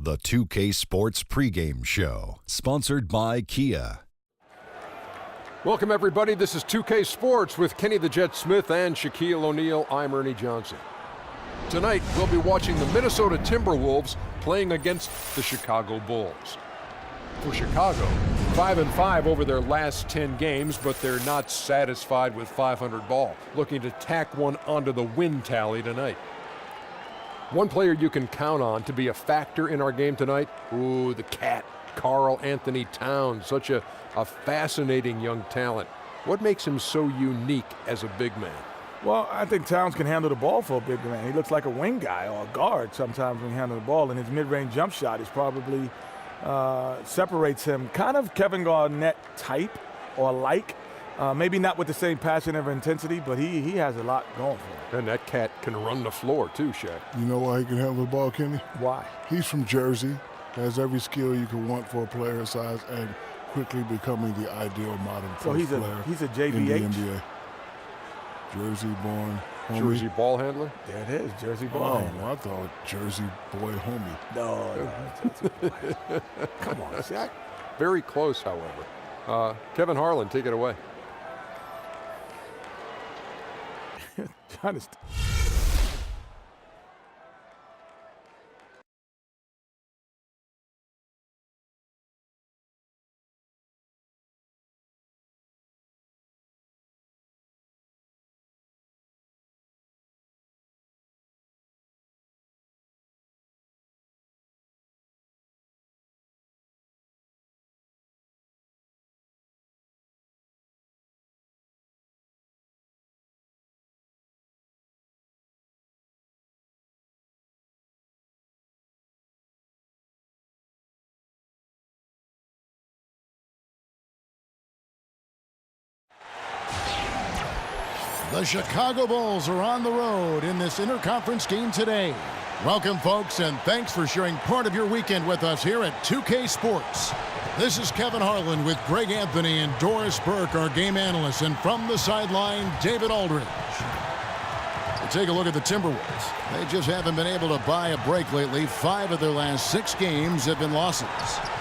The 2K Sports Pregame Show, sponsored by Kia. Welcome, everybody. This is 2K Sports with Kenny the Jet Smith and Shaquille O'Neal. I'm Ernie Johnson. Tonight, we'll be watching the Minnesota Timberwolves playing against the Chicago Bulls. For Chicago, 5-5 over their last 10 games, but they're not satisfied with 500 ball. Looking to tack one onto the win tally tonight. One player you can count on to be a factor in our game tonight, the cat, Karl Anthony Towns, such a fascinating young talent. What makes him so unique as a big man? Well, I think Towns can handle the ball for a big man. He looks like a wing guy or a guard sometimes when he handles the ball, and his mid-range jump shot is probably separates him kind of Kevin Garnett type or like. Maybe not with the same passion or intensity, but he has a lot going for him. And that cat can run the floor too, Shaq. You know why he can handle the ball, Kenny? Why? He's from Jersey, has every skill you could want for a player his size, and quickly becoming the ideal modern player. So he's a JBH? In the NBA. Jersey-born homie. Jersey ball handler? There it is, Jersey ball handler. I thought Jersey boy homie. No. Come on, Shaq. Very close, however. Kevin Harlan, take it away. Honest. The Chicago Bulls are on the road in this interconference game today. Welcome, folks, and thanks for sharing part of your weekend with us here at 2K Sports. This is Kevin Harlan with Greg Anthony and Doris Burke, our game analysts, and from the sideline, David Aldridge. We'll take a look at the Timberwolves. They just haven't been able to buy a break lately. 5 of their last 6 games have been losses.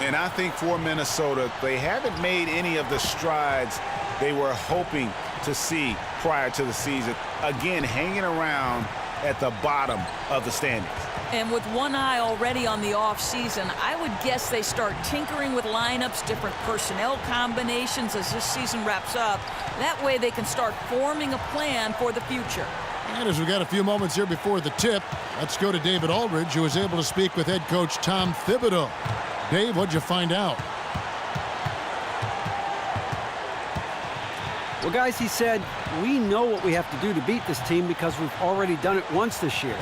And I think for Minnesota, they haven't made any of the strides they were hoping to see prior to the season. Again, hanging around at the bottom of the standings. And with one eye already on the offseason, I would guess they start tinkering with lineups, different personnel combinations as this season wraps up. That way they can start forming a plan for the future. And as we got a few moments here before the tip, let's go to David Aldridge, who was able to speak with head coach Tom Thibodeau. Dave, what'd you find out? Well, guys, he said, we know what we have to do to beat this team because we've already done it once this year.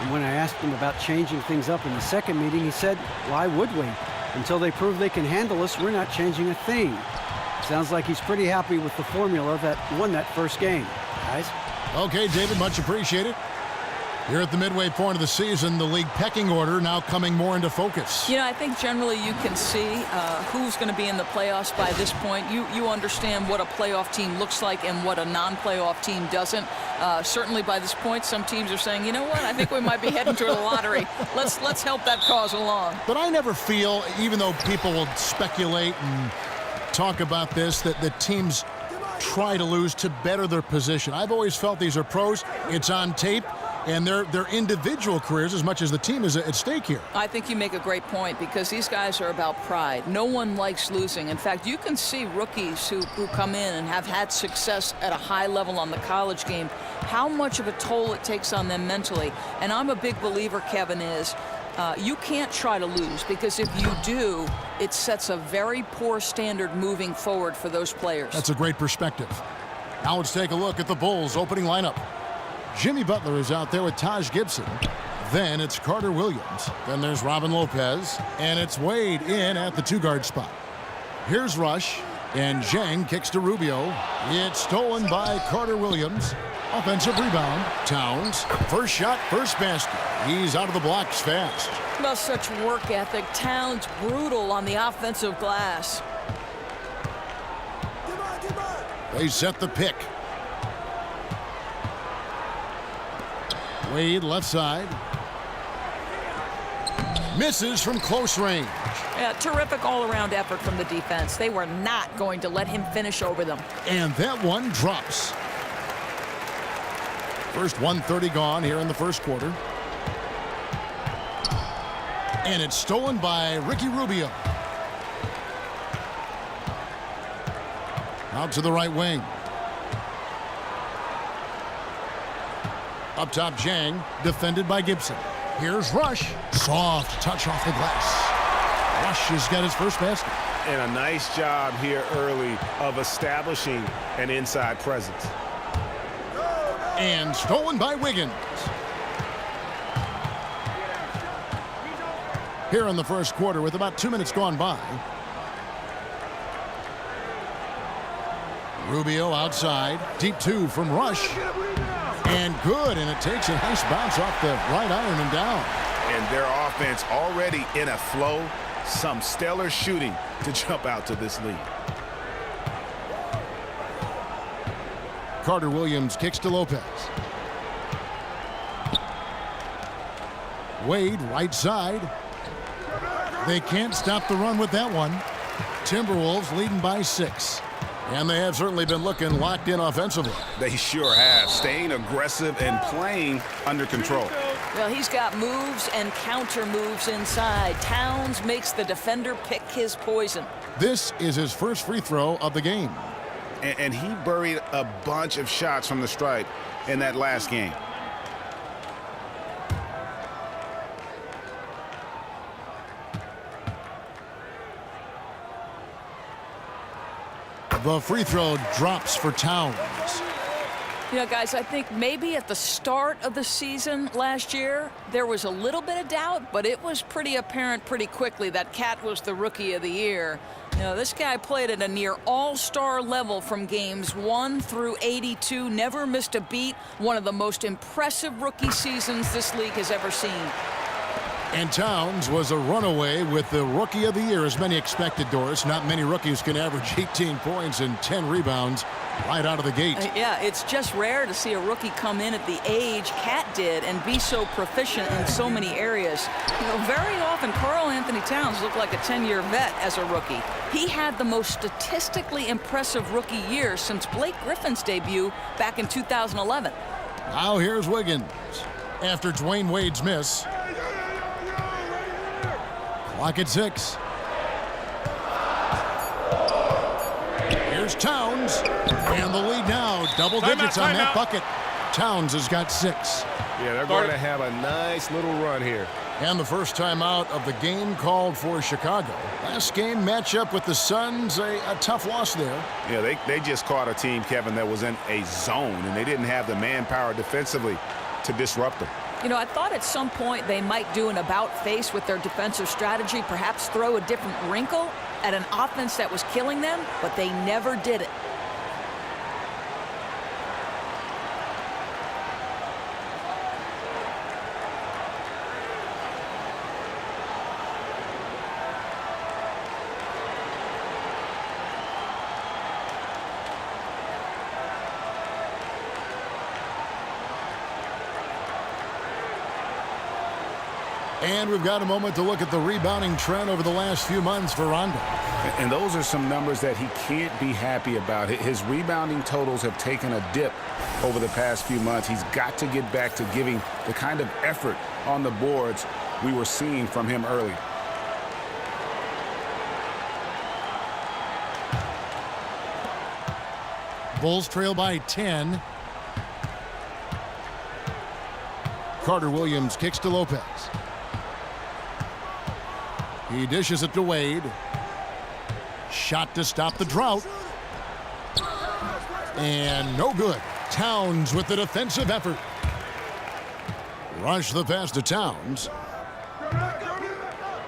And when I asked him about changing things up in the second meeting, he said, why would we? Until they prove they can handle us, we're not changing a thing. Sounds like he's pretty happy with the formula that won that first game. Guys? Okay, David, much appreciated. Here at the midway point of the season, the league pecking order now coming more into focus. You know, I think generally you can see who's going to be in the playoffs by this point. You understand what a playoff team looks like and what a non-playoff team doesn't. Certainly by this point, some teams are saying, you know what, I think we might be heading to the lottery. Let's help that cause along. But I never feel, even though people will speculate and talk about this, that the teams try to lose to better their position. I've always felt these are pros. It's on tape. And their individual careers as much as the team is at stake here. I think you make a great point because these guys are about pride. No one likes losing. In fact, you can see rookies who come in and have had success at a high level on the college game, how much of a toll it takes on them mentally. And I'm a big believer, Kevin, is you can't try to lose because if you do, it sets a very poor standard moving forward for those players. That's a great perspective. Now let's take a look at the Bulls' opening lineup. Jimmy Butler is out there with Taj Gibson. Then it's Carter Williams. Then there's Robin Lopez. And it's Wade in at the 2-guard spot. Here's Rush. And Zhang kicks to Rubio. It's stolen by Carter Williams. Offensive rebound. Towns. First shot, first basket. He's out of the blocks fast. Well, such work ethic. Towns brutal on the offensive glass. They set the pick. Wade left side. Misses from close range. Yeah, terrific all-around effort from the defense. They were not going to let him finish over them. And that one drops. First 1:30 gone here in the first quarter. And it's stolen by Ricky Rubio. Out to the right wing. Up top, Jang, defended by Gibson. Here's Rush. Soft touch off the glass. Rush has got his first basket. And a nice job here early of establishing an inside presence. And stolen by Wiggins. Here in the first quarter with about 2 minutes gone by. Rubio outside. Deep two from Rush. And good, and it takes a nice bounce off the right iron and down. And their offense already in a flow. Some stellar shooting to jump out to this lead. Carter Williams kicks to Lopez. Wade, right side. They can't stop the run with that one. Timberwolves leading by 6. And they have certainly been looking locked in offensively. They sure have, staying aggressive and playing under control. Well, he's got moves and counter moves inside. Towns makes the defender pick his poison. This is his first free throw of the game. And he buried a bunch of shots from the stripe in that last game. The free throw drops for Towns. You know, guys, I think maybe at the start of the season last year, there was a little bit of doubt, but it was pretty apparent pretty quickly that Cat was the Rookie of the Year. You know, this guy played at a near all-star level from games 1 through 82, never missed a beat. One of the most impressive rookie seasons this league has ever seen. And Towns was a runaway with the Rookie of the Year, as many expected, Doris. Not many rookies can average 18 points and 10 rebounds right out of the gate. Yeah, it's just rare to see a rookie come in at the age Cat did and be so proficient in so many areas. You know, very often Karl Anthony Towns looked like a 10-year vet as a rookie. He had the most statistically impressive rookie year since Blake Griffin's debut back in 2011. Now here's Wiggins after Dwayne Wade's miss. Clock at 6. Here's Towns. And the lead now. Double digits on that bucket. Towns has got 6. Yeah, they're going to have a nice little run here. And the first time out of the game called for Chicago. Last game matchup with the Suns, a tough loss there. Yeah, they just caught a team, Kevin, that was in a zone, and they didn't have the manpower defensively to disrupt them. You know, I thought at some point they might do an about-face with their defensive strategy, perhaps throw a different wrinkle at an offense that was killing them, but they never did it. And we've got a moment to look at the rebounding trend over the last few months for Rondo. And those are some numbers that he can't be happy about. His rebounding totals have taken a dip over the past few months. He's got to get back to giving the kind of effort on the boards we were seeing from him early. Bulls trail by 10. Carter Williams kicks to Lopez. He dishes it to Wade. Shot to stop the drought. And no good. Towns with the defensive effort. Rush the pass to Towns.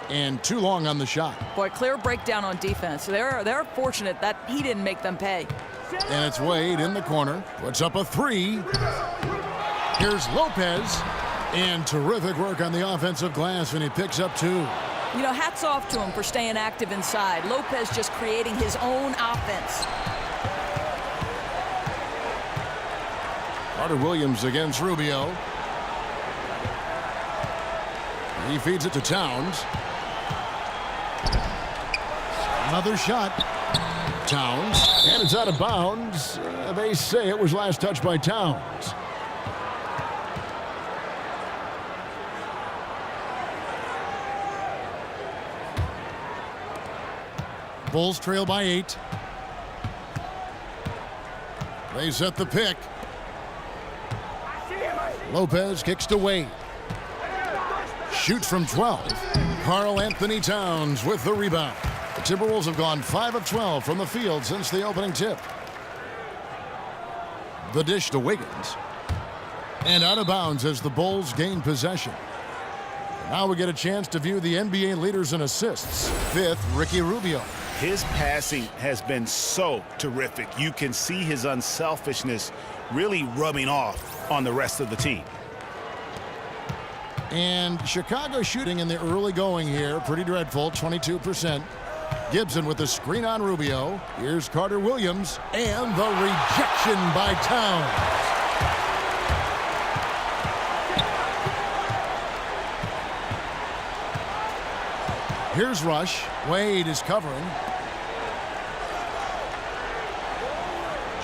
And too long on the shot. Boy, clear breakdown on defense. They're fortunate that he didn't make them pay. And it's Wade in the corner. Puts up a 3. Here's Lopez. And terrific work on the offensive glass, and he picks up 2. You know, hats off to him for staying active inside. Lopez just creating his own offense. Carter Williams against Rubio. He feeds it to Towns. Another shot. Towns. And it's out of bounds. They say it was last touched by Towns. Bulls trail by 8. They set the pick. Lopez kicks to Wade. Shoots from 12. Karl Anthony Towns with the rebound. The Timberwolves have gone 5 of 12 from the field since the opening tip. The dish to Wiggins. And out of bounds as the Bulls gain possession. Now we get a chance to view the NBA leaders in assists. 5th, Ricky Rubio. His passing has been so terrific. You can see his unselfishness really rubbing off on the rest of the team. And Chicago shooting in the early going here. Pretty dreadful, 22%. Gibson with the screen on Rubio. Here's Carter Williams. And the rejection by Towns. Here's Rush. Wade is covering.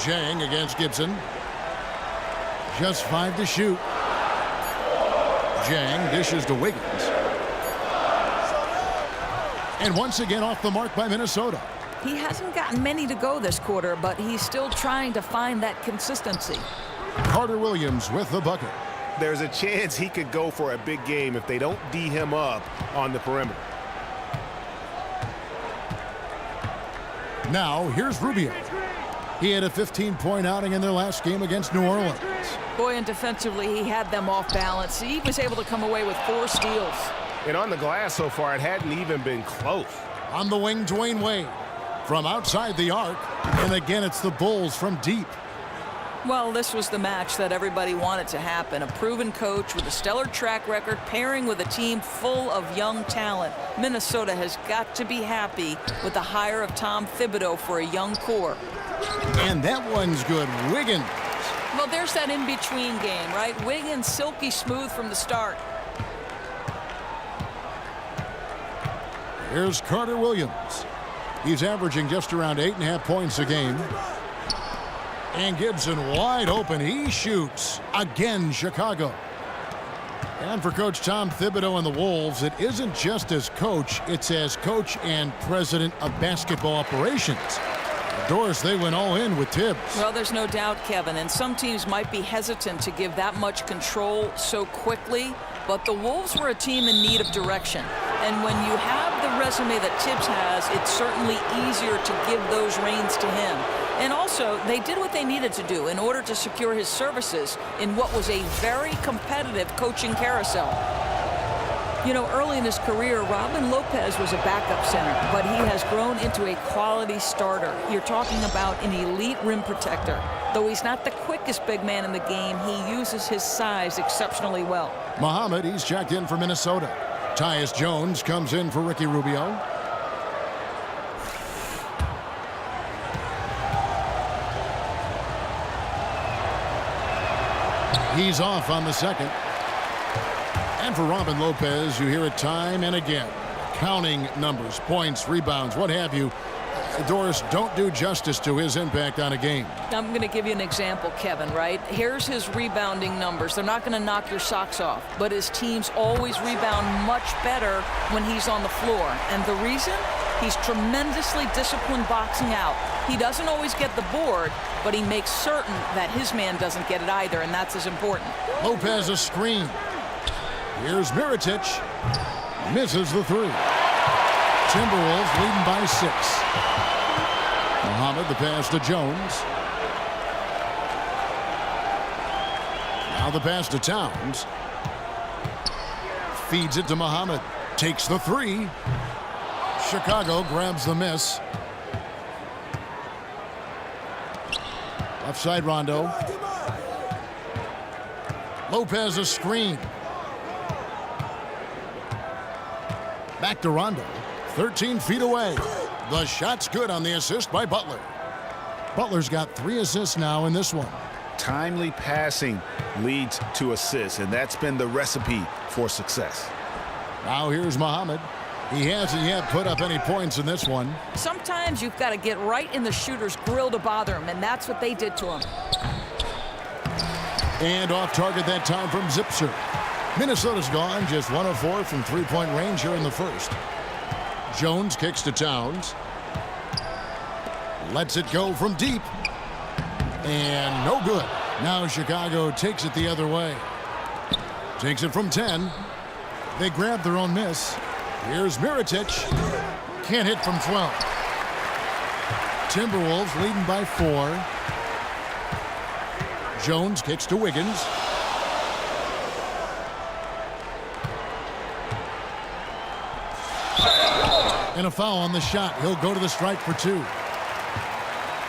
Jang against Gibson. Just 5 to shoot. Jang dishes to Wiggins. And once again off the mark by Minnesota. He hasn't gotten many to go this quarter, but he's still trying to find that consistency. Carter Williams with the bucket. There's a chance he could go for a big game if they don't D him up on the perimeter. Now, here's Rubio. He had a 15-point outing in their last game against New Orleans. Boy, and defensively, he had them off balance. He was able to come away with 4 steals. And on the glass so far, it hadn't even been close. On the wing, Dwayne Wade. From outside the arc. And again, it's the Bulls from deep. Well, this was the match that everybody wanted to happen. A proven coach with a stellar track record pairing with a team full of young talent. Minnesota has got to be happy with the hire of Tom Thibodeau for a young core. And that one's good. Wiggins. Well, there's that in-between game, right? Wiggins silky smooth from the start. Here's Carter Williams. He's averaging just around 8.5 points a game. And Gibson wide open. He shoots. Again, Chicago. And for Coach Tom Thibodeau and the Wolves, it isn't just as coach, it's as coach and president of basketball operations. Doris, they went all in with Tibbs. Well, there's no doubt, Kevin, and some teams might be hesitant to give that much control so quickly, but the Wolves were a team in need of direction. And when you have the resume that Tibbs has, it's certainly easier to give those reins to him. And also, they did what they needed to do in order to secure his services in what was a very competitive coaching carousel. You know, early in his career, Robin Lopez was a backup center, but he has grown into a quality starter. You're talking about an elite rim protector. Though he's not the quickest big man in the game, he uses his size exceptionally well. Muhammad, he's checked in for Minnesota. Tyus Jones comes in for Ricky Rubio. He's off on the second. And for Robin Lopez, you hear it time and again. Counting numbers, points, rebounds, what have you. Doris, don't do justice to his impact on a game. I'm going to give you an example, Kevin, right? Here's his rebounding numbers. They're not going to knock your socks off, but his teams always rebound much better when he's on the floor. And the reason? He's tremendously disciplined boxing out. He doesn't always get the board, but he makes certain that his man doesn't get it either, and that's as important. Lopez a screen. Here's Mirotic. Misses the 3. Timberwolves leading by 6. Muhammad the pass to Jones. Now the pass to Towns. Feeds it to Muhammad. Takes the 3. Chicago grabs the miss. Left side Rondo. Lopez a screen. Back to Rondo. 13 feet away. The shot's good on the assist by Butler. Butler's got 3 assists now in this one. Timely passing leads to assists, and that's been the recipe for success. Now here's Muhammad. He hasn't yet put up any points in this one. Sometimes you've got to get right in the shooter's grill to bother him, and that's what they did to him. And off target that time from Zipser. Minnesota's gone just 1 of 4 from three-point range here in the first. Jones kicks to Towns. Lets it go from deep. And no good. Now Chicago takes it the other way. Takes it from 10. They grab their own miss. Here's Mirotic. Can't hit from 12. Timberwolves leading by 4. Jones kicks to Wiggins. And a foul on the shot. He'll go to the stripe for 2.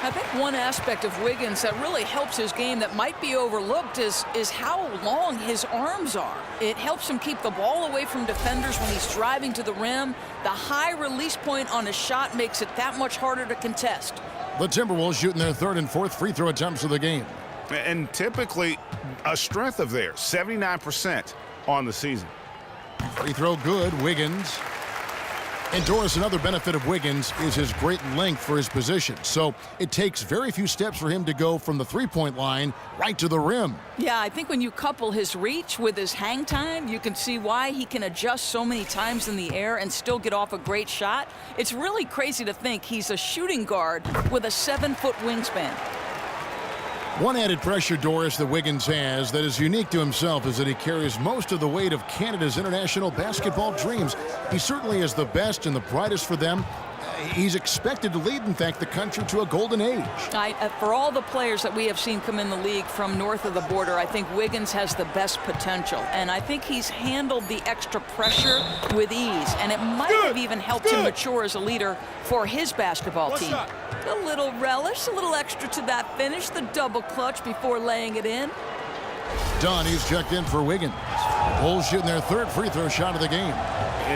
I think one aspect of Wiggins that really helps his game that might be overlooked is how long his arms are. It helps him keep the ball away from defenders when he's driving to the rim. The high release point on his shot makes it that much harder to contest. The Timberwolves shooting their 3rd and 4th free throw attempts of the game. And typically a strength of theirs, 79% on the season. Free throw good, Wiggins. And Doris, another benefit of Wiggins is his great length for his position. So it takes very few steps for him to go from the three-point line right to the rim. Yeah, I think when you couple his reach with his hang time, you can see why he can adjust so many times in the air and still get off a great shot. It's really crazy to think he's a shooting guard with a 7-foot wingspan. One added pressure, Doris, that Wiggins has that is unique to himself is that he carries most of the weight of Canada's international basketball dreams. He certainly is the best and the brightest for them. He's expected to lead, in fact, the country to a golden age. For all the players that we have seen come in the league from north of the border, I think Wiggins has the best potential. And I think he's handled the extra pressure with ease. And it might have even helped him mature as a leader for his basketball team. A little relish, a little extra to that finish, the double clutch before laying it in. Dunn, he's checked in for Wiggins. Bulls shooting their 3rd free throw shot of the game.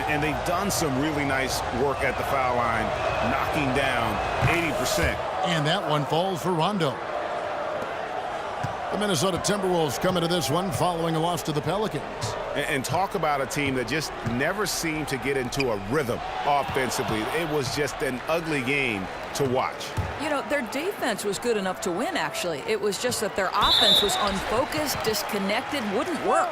And they've done some really nice work at the foul line, knocking down 80%. And that one falls for Rondo. The Minnesota Timberwolves coming to this one following a loss to the Pelicans. And talk about a team that just never seemed to get into a rhythm offensively. It was just an ugly game to watch. You know, their defense was good enough to win, actually. It was just that their offense was unfocused, disconnected, wouldn't work.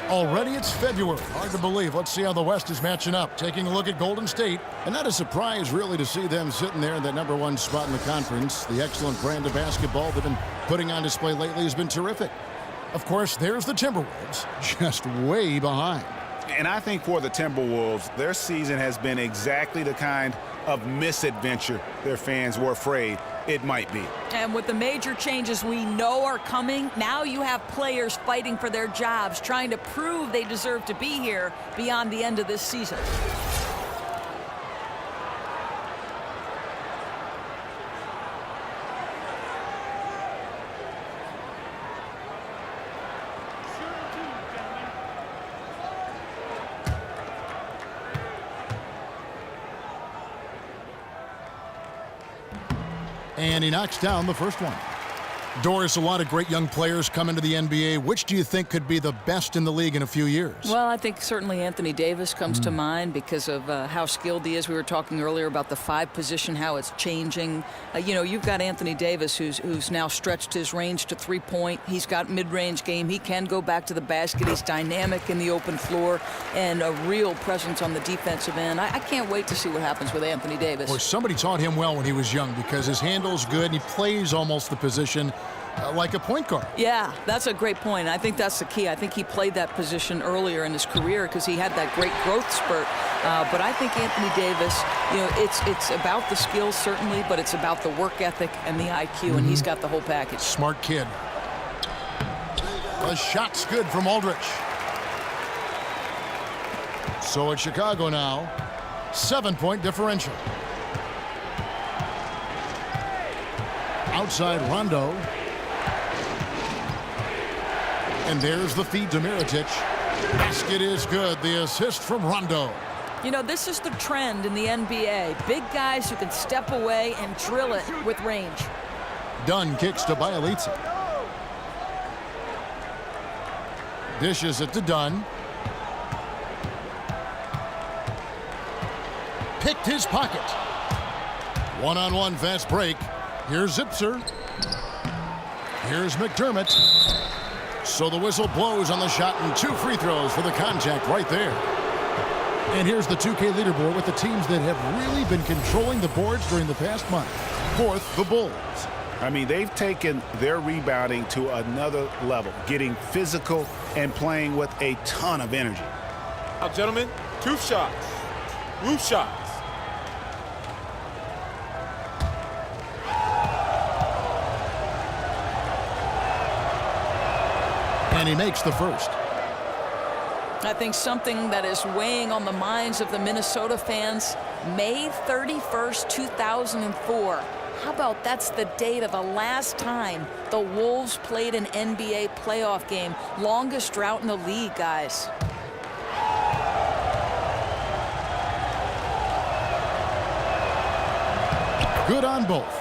Already it's February. Hard to believe. Let's see how the West is matching up. Taking a look at Golden State. And not a surprise, really, to see them sitting there in that #1 spot in the conference. The excellent brand of basketball they've been putting on display lately has been terrific. Of course, there's the Timberwolves, just way behind. And I think for the Timberwolves, their season has been exactly the kind of misadventure their fans were afraid it might be. And with the major changes we know are coming, now you have players fighting for their jobs, trying to prove they deserve to be here beyond the end of this season. And he knocks down the first one. Doris, a lot of great young players come into the NBA. Which do you think could be the best in the league in a few years? Well, I think certainly Anthony Davis comes to mind because of how skilled he is. We were talking earlier about the 5 position, how it's changing. You know, you've got Anthony Davis who's now stretched his range to 3-point. He's got mid-range game. He can go back to the basket. He's dynamic in the open floor and a real presence on the defensive end. I can't wait to see what happens with Anthony Davis. Boy, somebody taught him well when he was young because his handle's good and he plays almost the position like a point guard. Yeah, that's a great point. I think that's the key. I think he played that position earlier in his career because he had that great growth spurt. But I think Anthony Davis, you know, it's about the skills certainly, but it's about the work ethic and the IQ, and he's got the whole package. Smart kid. The shot's good from Aldridge. So it's Chicago now. 7-point differential. Outside Rondo. And there's the feed to Mirotic. Basket is good. The assist from Rondo. You know, this is the trend in the NBA. Big guys who can step away and drill it with range. Dunn kicks to Bielitsa. Dishes it to Dunn. picked his pocket. One-on-one fast break. Here's Zipser. Here's McDermott. So the whistle blows on the shot and 2 free throws for the contact right there. And here's the 2K leaderboard with the teams that have really been controlling the boards during the past month. 4th, the Bulls. I mean, they've taken their rebounding to another level, getting physical and playing with a ton of energy. Now, gentlemen, 2 shots. Roof shots. And he makes the first. I think something that is weighing on the minds of the Minnesota fans, May 31st, 2004. How about that's the date of the last time the Wolves played an NBA playoff game? Longest drought in the league, guys. Good on both.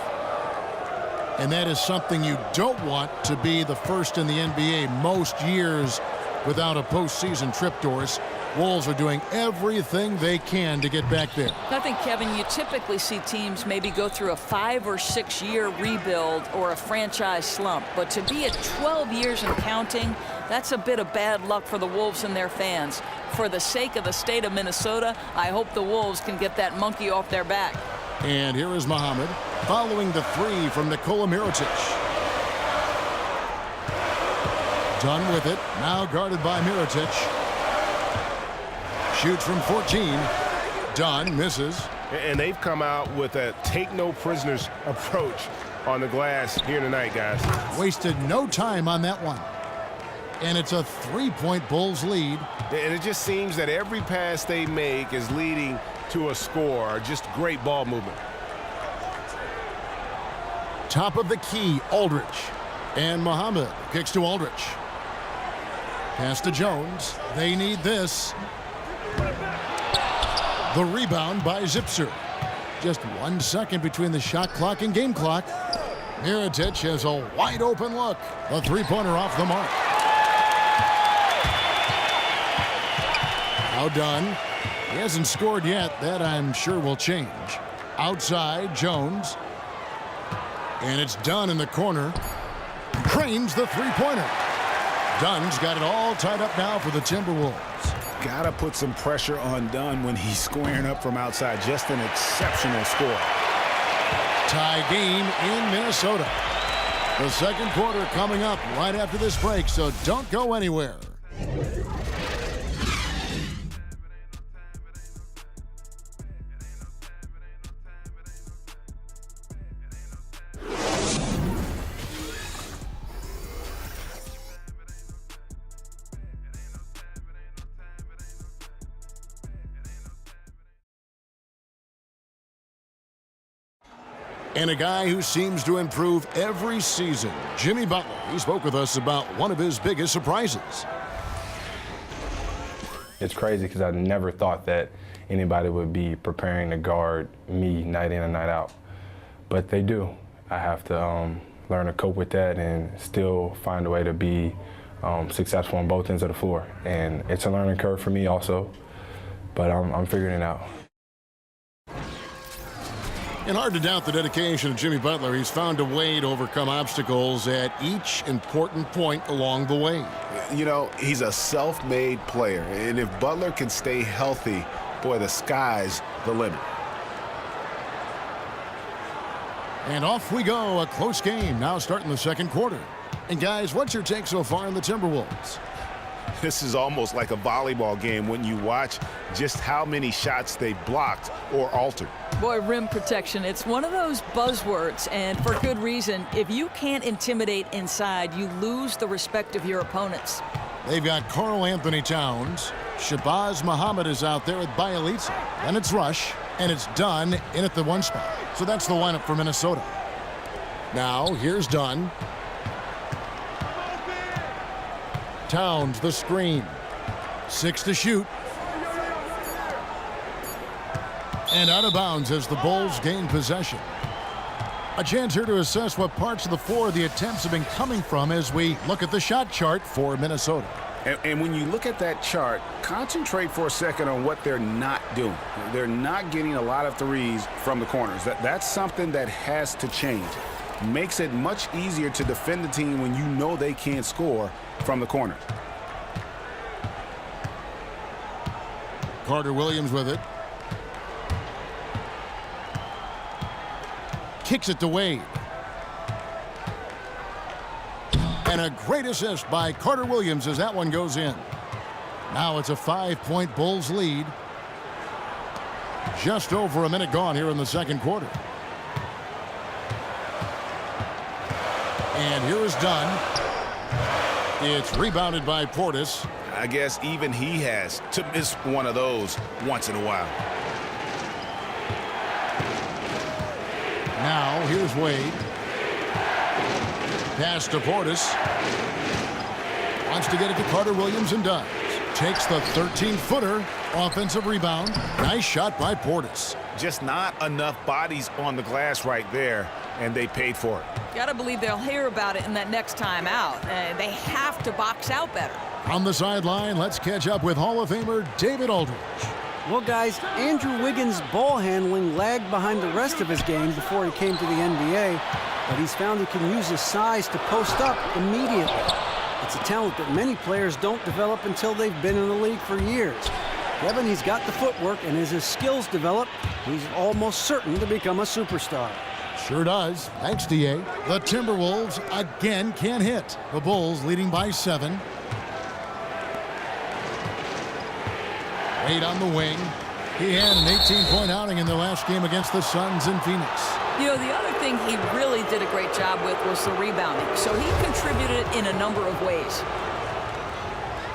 And that is something you don't want to be the first in the NBA most years without a postseason trip, Doris. Wolves are doing everything they can to get back there. I think, Kevin, you typically see teams maybe go through a 5 or 6 year rebuild or a franchise slump. But to be at 12 years and counting, that's a bit of bad luck for the Wolves and their fans. For the sake of the state of Minnesota, I hope the Wolves can get that monkey off their back. And here is Muhammad following the 3 from Nikola Mirotic. Done with it. Now guarded by Mirotic. Shoots from 14. Dunn misses. And they've come out with a take-no-prisoners approach on the glass here tonight, guys. Wasted no time on that one. And it's a 3-point Bulls lead. And it just seems that every pass they make is leading to a score. Just great ball movement. Top of the key, Aldridge. And Muhammad kicks to Aldridge. Pass to Jones. They need this. The rebound by Zipser. Just 1 second between the shot clock and game clock. Mirotic has a wide open look. A 3-pointer off the mark. Now done. He hasn't scored yet. That I'm sure will change. Outside, Jones. And it's Dunn in the corner. Cranes the 3-pointer. Dunn's got it all tied up now for the Timberwolves. Gotta put some pressure on Dunn when he's squaring up from outside. Just an exceptional score. Tie game in Minnesota. The second quarter coming up right after this break, so don't go anywhere. And a guy who seems to improve every season, Jimmy Butler. He spoke with us about one of his biggest surprises. It's crazy because I never thought that anybody would be preparing to guard me night in and night out. But they do. I have to learn to cope with that and still find a way to be successful on both ends of the floor. And it's a learning curve for me also, but I'm figuring it out. And hard to doubt the dedication of Jimmy Butler. He's found a way to overcome obstacles at each important point along the way. You know, he's a self-made player. And if Butler can stay healthy, boy, the sky's the limit. And off we go. A close game now starting the second quarter. And guys, what's your take so far on the Timberwolves? This is almost like a volleyball game when you watch just how many shots they blocked or altered. Boy, rim protection, it's one of those buzzwords, and for good reason. If you can't intimidate inside, you lose the respect of your opponents. They've got Karl Anthony Towns. Shabazz Muhammad is out there with Bielitsa. Then it's Rush, and it's Dunn in at the 1 spot. So that's the lineup for Minnesota. Now, here's Dunn. Towns, the screen. 6 to shoot. And out of bounds as the Bulls gain possession. A chance here to assess what parts of the floor the attempts have been coming from as we look at the shot chart for Minnesota. And when you look at that chart, concentrate for a second on what they're not doing. They're not getting a lot of threes from the corners. That's something that has to change. Makes it much easier to defend the team when you know they can't score from the corner. Carter Williams with it. Kicks it to Wade. And a great assist by Carter Williams as that one goes in. Now it's a 5-point Bulls lead. Just over a minute gone here in the second quarter. And here is Dunn. It's rebounded by Portis. I guess even he has to miss one of those once in a while. Now here's Wade. Pass to Portis. Wants to get it to Carter Williams and does. Takes the 13-footer. Offensive rebound. Nice shot by Portis. Just not enough bodies on the glass right there, and they paid for it. Gotta believe they'll hear about it in that next time out. They have to box out better. On the sideline, let's catch up with Hall of Famer David Aldridge. Well, guys, Andrew Wiggins' ball handling lagged behind the rest of his game before he came to the NBA, but he's found he can use his size to post up immediately. It's a talent that many players don't develop until they've been in the league for years. Kevin, he's got the footwork, and as his skills develop, he's almost certain to become a superstar. Sure does. Thanks, D.A. The Timberwolves again can't hit. The Bulls leading by 7. Wade on the wing. He had an 18-point outing in the last game against the Suns in Phoenix. You know, the other thing he really did a great job with was the rebounding. So he contributed in a number of ways.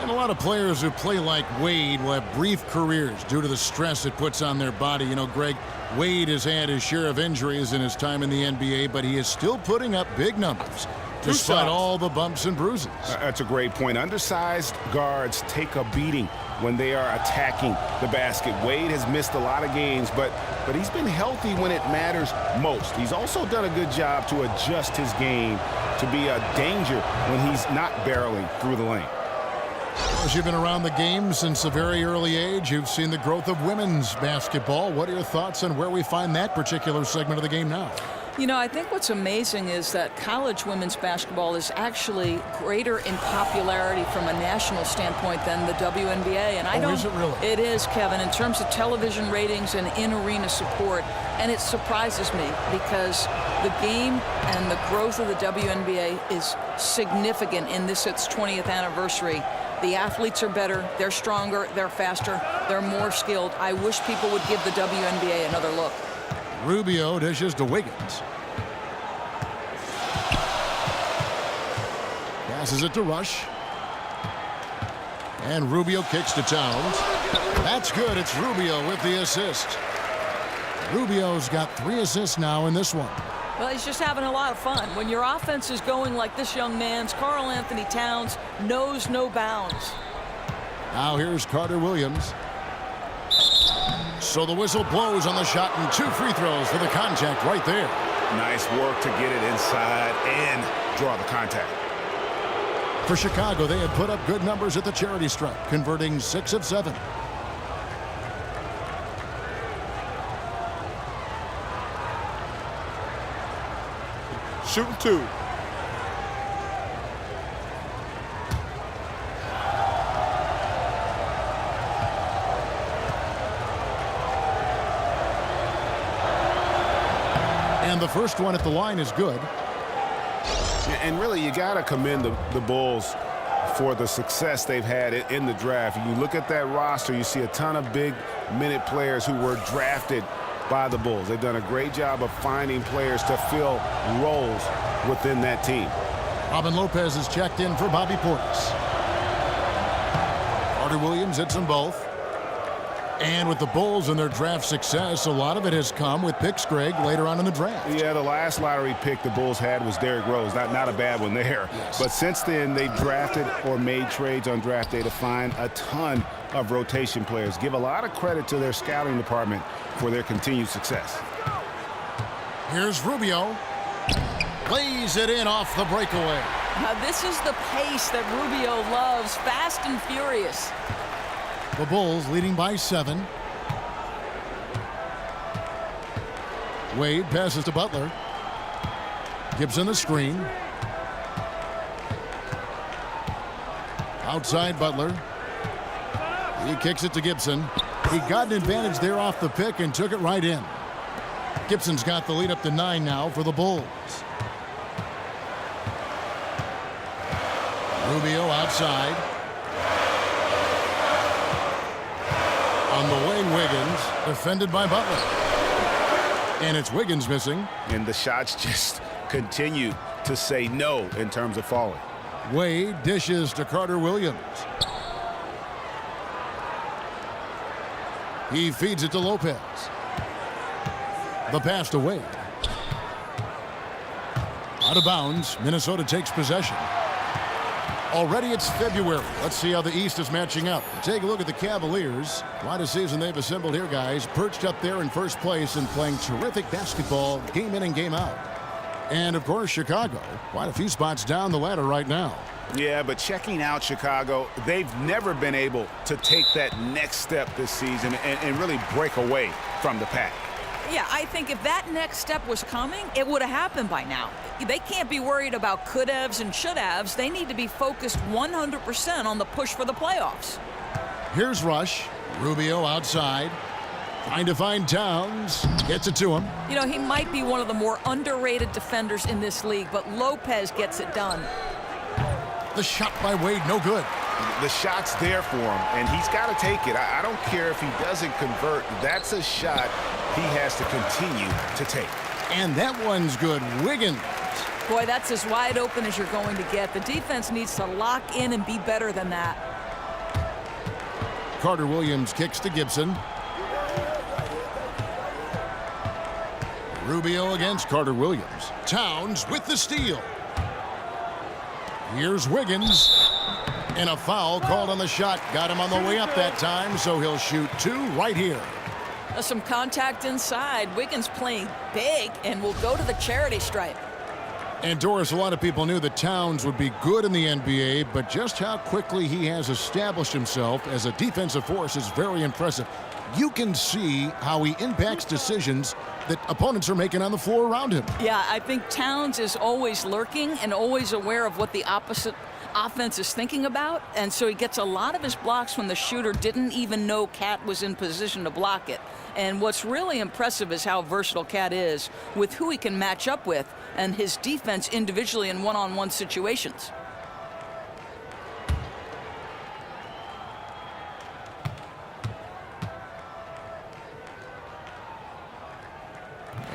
And a lot of players who play like Wade will have brief careers due to the stress it puts on their body. You know, Greg, Wade has had his share of injuries in his time in the NBA, but he is still putting up big numbers despite all the bumps and bruises. That's a great point. Undersized guards take a beating when they are attacking the basket. Wade has missed a lot of games, but he's been healthy when it matters most. He's also done a good job to adjust his game to be a danger when he's not barreling through the lane. As you've been around the game since a very early age, you've seen the growth of women's basketball. What are your thoughts on where we find that particular segment of the game now? You know, I think what's amazing is that college women's basketball is actually greater in popularity from a national standpoint than the WNBA. And I don't. Is it really? It is, Kevin, in terms of television ratings and in-arena support. And it surprises me because the game and the growth of the WNBA is significant in its 20th anniversary. The athletes are better, they're stronger, they're faster, they're more skilled. I wish people would give the WNBA another look. Rubio dishes to Wiggins. Passes it to Rush. And Rubio kicks to Towns. That's good. It's Rubio with the assist. Rubio's got 3 assists now in this one. Well, he's just having a lot of fun. When your offense is going like this young man's, Karl Anthony Towns knows no bounds. Now here's Carter Williams. So the whistle blows on the shot and 2 free throws for the contact right there. Nice work to get it inside and draw the contact. For Chicago, they had put up good numbers at the charity stripe, converting 6 of 7. Shooting 2. And the first one at the line is good. And really, you got to commend the Bulls for the success they've had in the draft. You look at that roster, you see a ton of big-minute players who were drafted by the Bulls. They've done a great job of finding players to fill roles within that team. Robin Lopez is checked in for Bobby Portis. Carter Williams hits them both. And with the Bulls and their draft success, a lot of it has come with picks, Greg, later on in the draft. Yeah, the last lottery pick the Bulls had was Derrick Rose. Not a bad one there. Yes. But since then, they've drafted or made trades on draft day to find a ton of rotation players. Give a lot of credit to their scouting department for their continued success. Here's Rubio. Lays it in off the breakaway. Now this is the pace that Rubio loves, fast and furious. The Bulls leading by 7. Wade passes to Butler. Gibson the screen. Outside Butler. He kicks it to Gibson. He got an advantage there off the pick and took it right in. Gibson's got the lead up to 9 now for the Bulls. Rubio outside. On the wing, Wiggins, defended by Butler. And it's Wiggins missing. And the shots just continue to say no in terms of falling. Wade dishes to Carter Williams. He feeds it to Lopez. The pass to Wade. Out of bounds, Minnesota takes possession. Already it's February. Let's see how the East is matching up. Take a look at the Cavaliers. Quite a season they've assembled here, guys. Perched up there in first place and playing terrific basketball game in and game out. And, of course, Chicago. Quite a few spots down the ladder right now. Yeah, but checking out Chicago, they've never been able to take that next step this season and really break away from the pack. Yeah, I think if that next step was coming, it would have happened by now. They can't be worried about could-haves and should-haves. They need to be focused 100% on the push for the playoffs. Here's Rush. Rubio outside. Trying to find Towns. Gets it to him. You know, he might be one of the more underrated defenders in this league, but Lopez gets it done. The shot by Wade, no good. The shot's there for him, and he's got to take it. I don't care if he doesn't convert. That's a shot he has to continue to take. And that one's good. Wiggins. Boy, that's as wide open as you're going to get. The defense needs to lock in and be better than that. Carter Williams kicks to Gibson. Rubio against Carter Williams. Towns with the steal. Here's Wiggins. And a foul called on the shot. Got him on the way up that time, so he'll shoot 2 right here. Some contact inside. Wiggins playing big and will go to the charity stripe. And Doris, a lot of people knew that Towns would be good in the NBA, but just how quickly he has established himself as a defensive force is very impressive. You can see how he impacts decisions that opponents are making on the floor around him. Yeah, I think Towns is always lurking and always aware of what the opposite offense is thinking about, and so he gets a lot of his blocks when the shooter didn't even know Cat was in position to block it. And what's really impressive is how versatile Cat is with who he can match up with and his defense individually in one-on-one situations.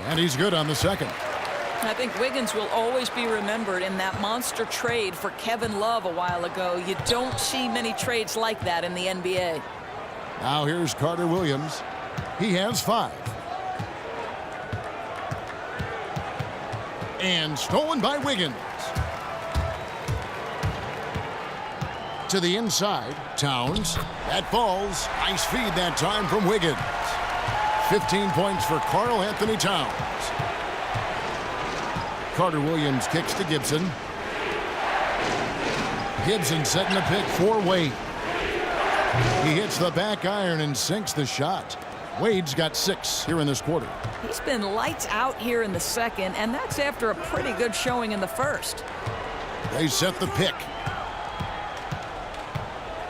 And he's good on the second. I think Wiggins will always be remembered in that monster trade for Kevin Love a while ago. You don't see many trades like that in the NBA. Now here's Carter Williams. He has 5. And stolen by Wiggins. To the inside, Towns. That falls. Nice feed that time from Wiggins. 15 points for Karl Anthony Towns. Carter Williams kicks to Gibson. Gibson setting a pick for Wade. He hits the back iron and sinks the shot. Wade's got 6 here in this quarter. He's been lights out here in the second, and that's after a pretty good showing in the first. They set the pick.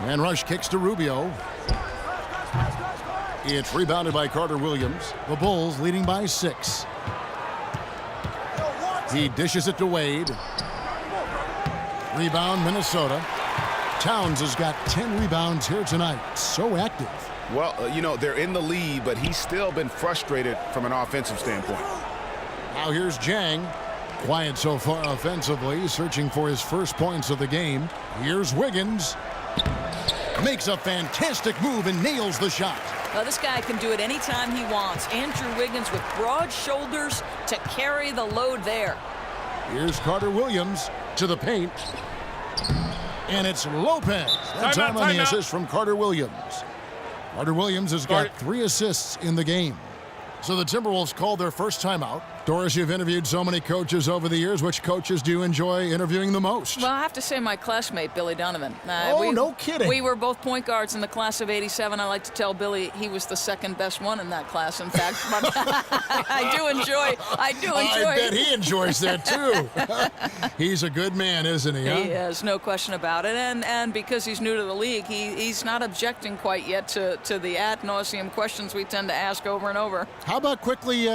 And Rush kicks to Rubio. It's rebounded by Carter Williams. The Bulls leading by 6. He dishes it to Wade. Rebound, Minnesota. Towns has got 10 rebounds here tonight. So active. Well, you know, they're in the lead, but he's still been frustrated from an offensive standpoint. Now here's Jang. Quiet so far offensively, searching for his first points of the game. Here's Wiggins. Makes a fantastic move and nails the shot. Well, this guy can do it anytime he wants. Andrew Wiggins with broad shoulders to carry the load there. Here's Carter Williams to the paint. And it's Lopez. That time on the assist from Carter Williams. Carter Williams has got 3 assists in the game. So the Timberwolves called their first timeout. Doris, you've interviewed so many coaches over the years. Which coaches do you enjoy interviewing the most? Well, I have to say my classmate, Billy Donovan. No kidding. We were both point guards in the class of '87. I like to tell Billy he was the second best one in that class, in fact. But I do enjoy. I bet he enjoys that, too. He's a good man, isn't he? Huh? He is, no question about it. And because he's new to the league, he's not objecting quite yet to the ad nauseum questions we tend to ask over and over. How about quickly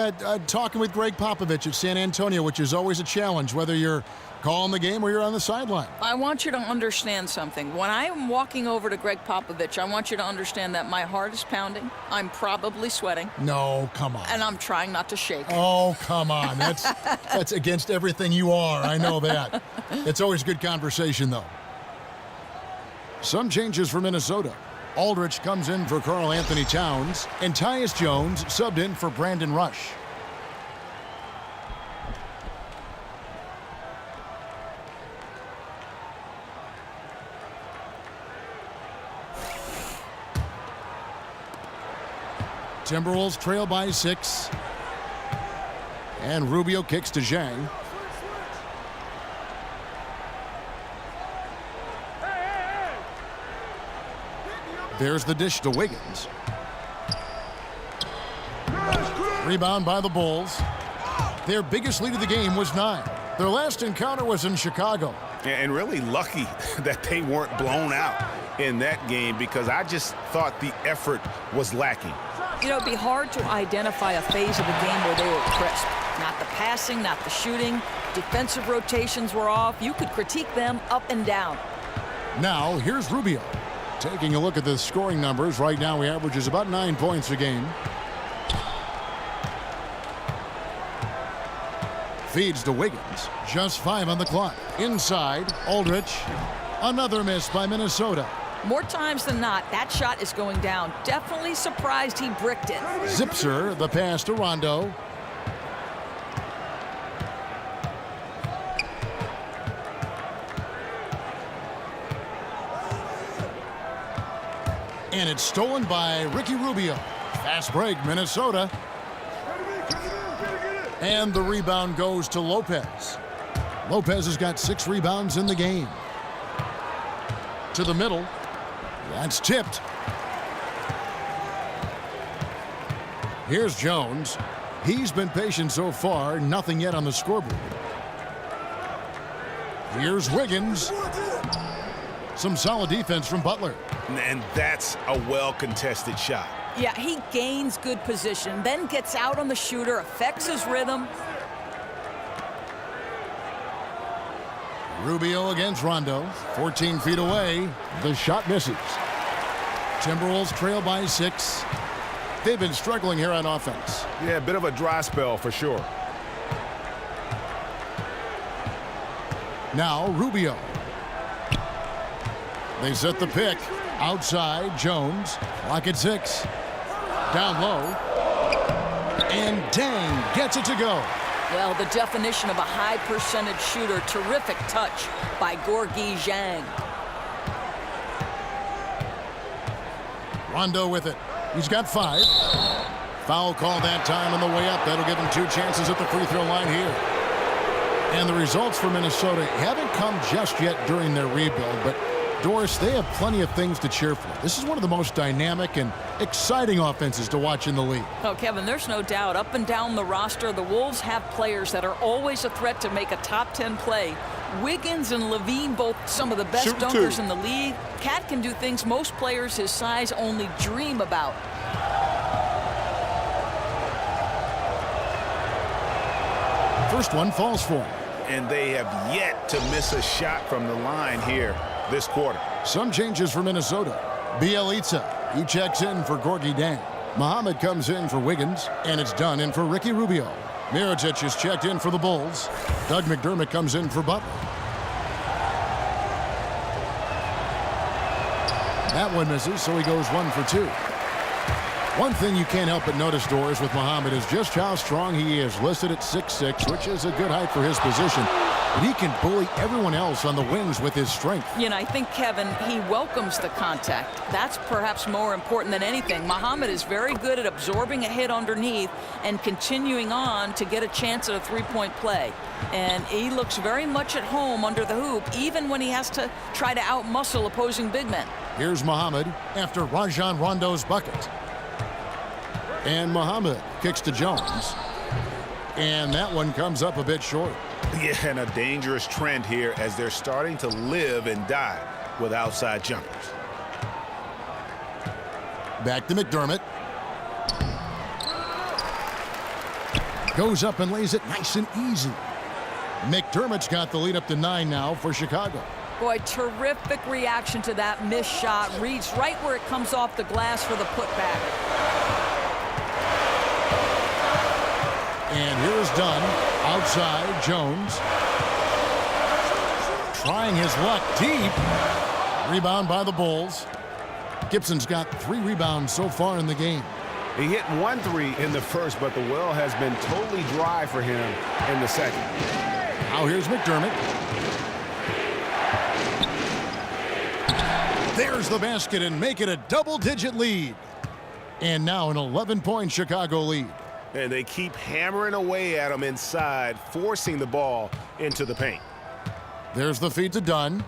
talking with Greg Popovich at San Antonio, which is always a challenge, whether you're calling the game or you're on the sideline? I want you to understand something. When I am walking over to Greg Popovich, I want you to understand that my heart is pounding. I'm probably sweating. No, come on. And I'm trying not to shake. Oh, come on. That's against everything you are. I know that. It's always good conversation, though. Some changes for Minnesota. Aldridge comes in for Karl Anthony Towns, and Tyus Jones subbed in for Brandon Rush. Timberwolves trail by 6. And Rubio kicks to Zhang. There's the dish to Wiggins. Rebound by the Bulls. Their biggest lead of the game was 9. Their last encounter was in Chicago. And really lucky that they weren't blown out in that game, because I just thought the effort was lacking. You know, it'd be hard to identify a phase of the game where they were crisp. Not the passing, not the shooting. Defensive rotations were off. You could critique them up and down. Now, here's Rubio. Taking a look at the scoring numbers, right now he averages about 9 points a game. Feeds to Wiggins. Just 5 on the clock. Inside, Aldridge. Another miss by Minnesota. More times than not, that shot is going down. Definitely surprised he bricked it. Zipser, the pass to Rondo. And it's stolen by Ricky Rubio. Fast break, Minnesota. And the rebound goes to Lopez. Lopez has got 6 rebounds in the game. To the middle. That's tipped. Here's Jones. He's been patient so far. Nothing yet on the scoreboard. Here's Wiggins. Some solid defense from Butler. And that's a well-contested shot. Yeah, he gains good position, then gets out on the shooter, affects his rhythm. Rubio against Rondo. 14 feet away. The shot misses. Timberwolves trail by 6. They've been struggling here on offense. Yeah, a bit of a dry spell for sure. Now Rubio. They set the pick. Outside, Jones. Clock at 6. Down low. And Dang gets it to go. Well, the definition of a high percentage shooter. Terrific touch by Gorgui Zhang. Rondo with it. He's got 5. Foul call that time on the way up. That'll give him 2 chances at the free throw line here. And the results for Minnesota haven't come just yet during their rebuild, but Doris, they have plenty of things to cheer for. This is one of the most dynamic and exciting offenses to watch in the league. Oh, Kevin, there's no doubt. Up and down the roster, the Wolves have players that are always a threat to make a top 10 play. Wiggins and Levine, both some of the best dunkers in the league. Cat can do things most players his size only dream about. First one falls for him. And they have yet to miss a shot from the line here this quarter. Some changes for Minnesota. Bielitsa, he checks in for Gorgui Dang. Muhammad comes in for Wiggins, and it's done in for Ricky Rubio. Mirotic is checked in for the Bulls. Doug McDermott comes in for Butler. That one misses, so he goes 1 for 2. One thing you can't help but notice, Doris, with Muhammad is just how strong he is, listed at 6'6", which is a good height for his position. but he can bully everyone else on the wings with his strength. You know, I think, Kevin, he welcomes the contact. That's perhaps more important than anything. Muhammad is very good at absorbing a hit underneath and continuing on to get a chance at a three-point play. And he looks very much at home under the hoop, even when he has to try to outmuscle opposing big men. Here's Muhammad after Rajon Rondo's bucket. And Muhammad kicks to Jones. And that one comes up a bit short. Yeah, and a dangerous trend here as they're starting to live and die with outside jumpers. Back to McDermott. Goes up and lays it nice and easy. McDermott's got the lead up to 9 now for Chicago. Boy, terrific reaction to that missed shot. Reads right where it comes off the glass for the putback. And here's Dunn. Outside, Jones. Trying his luck deep. Rebound by the Bulls. Gibson's got 3 rebounds so far in the game. He hit 1 3 in the first, but the well has been totally dry for him in the second. Now here's McDermott. There's the basket and make it a double-digit lead. And now an 11-point Chicago lead. And they keep hammering away at him inside, forcing the ball into the paint. There's the feed to Dunn.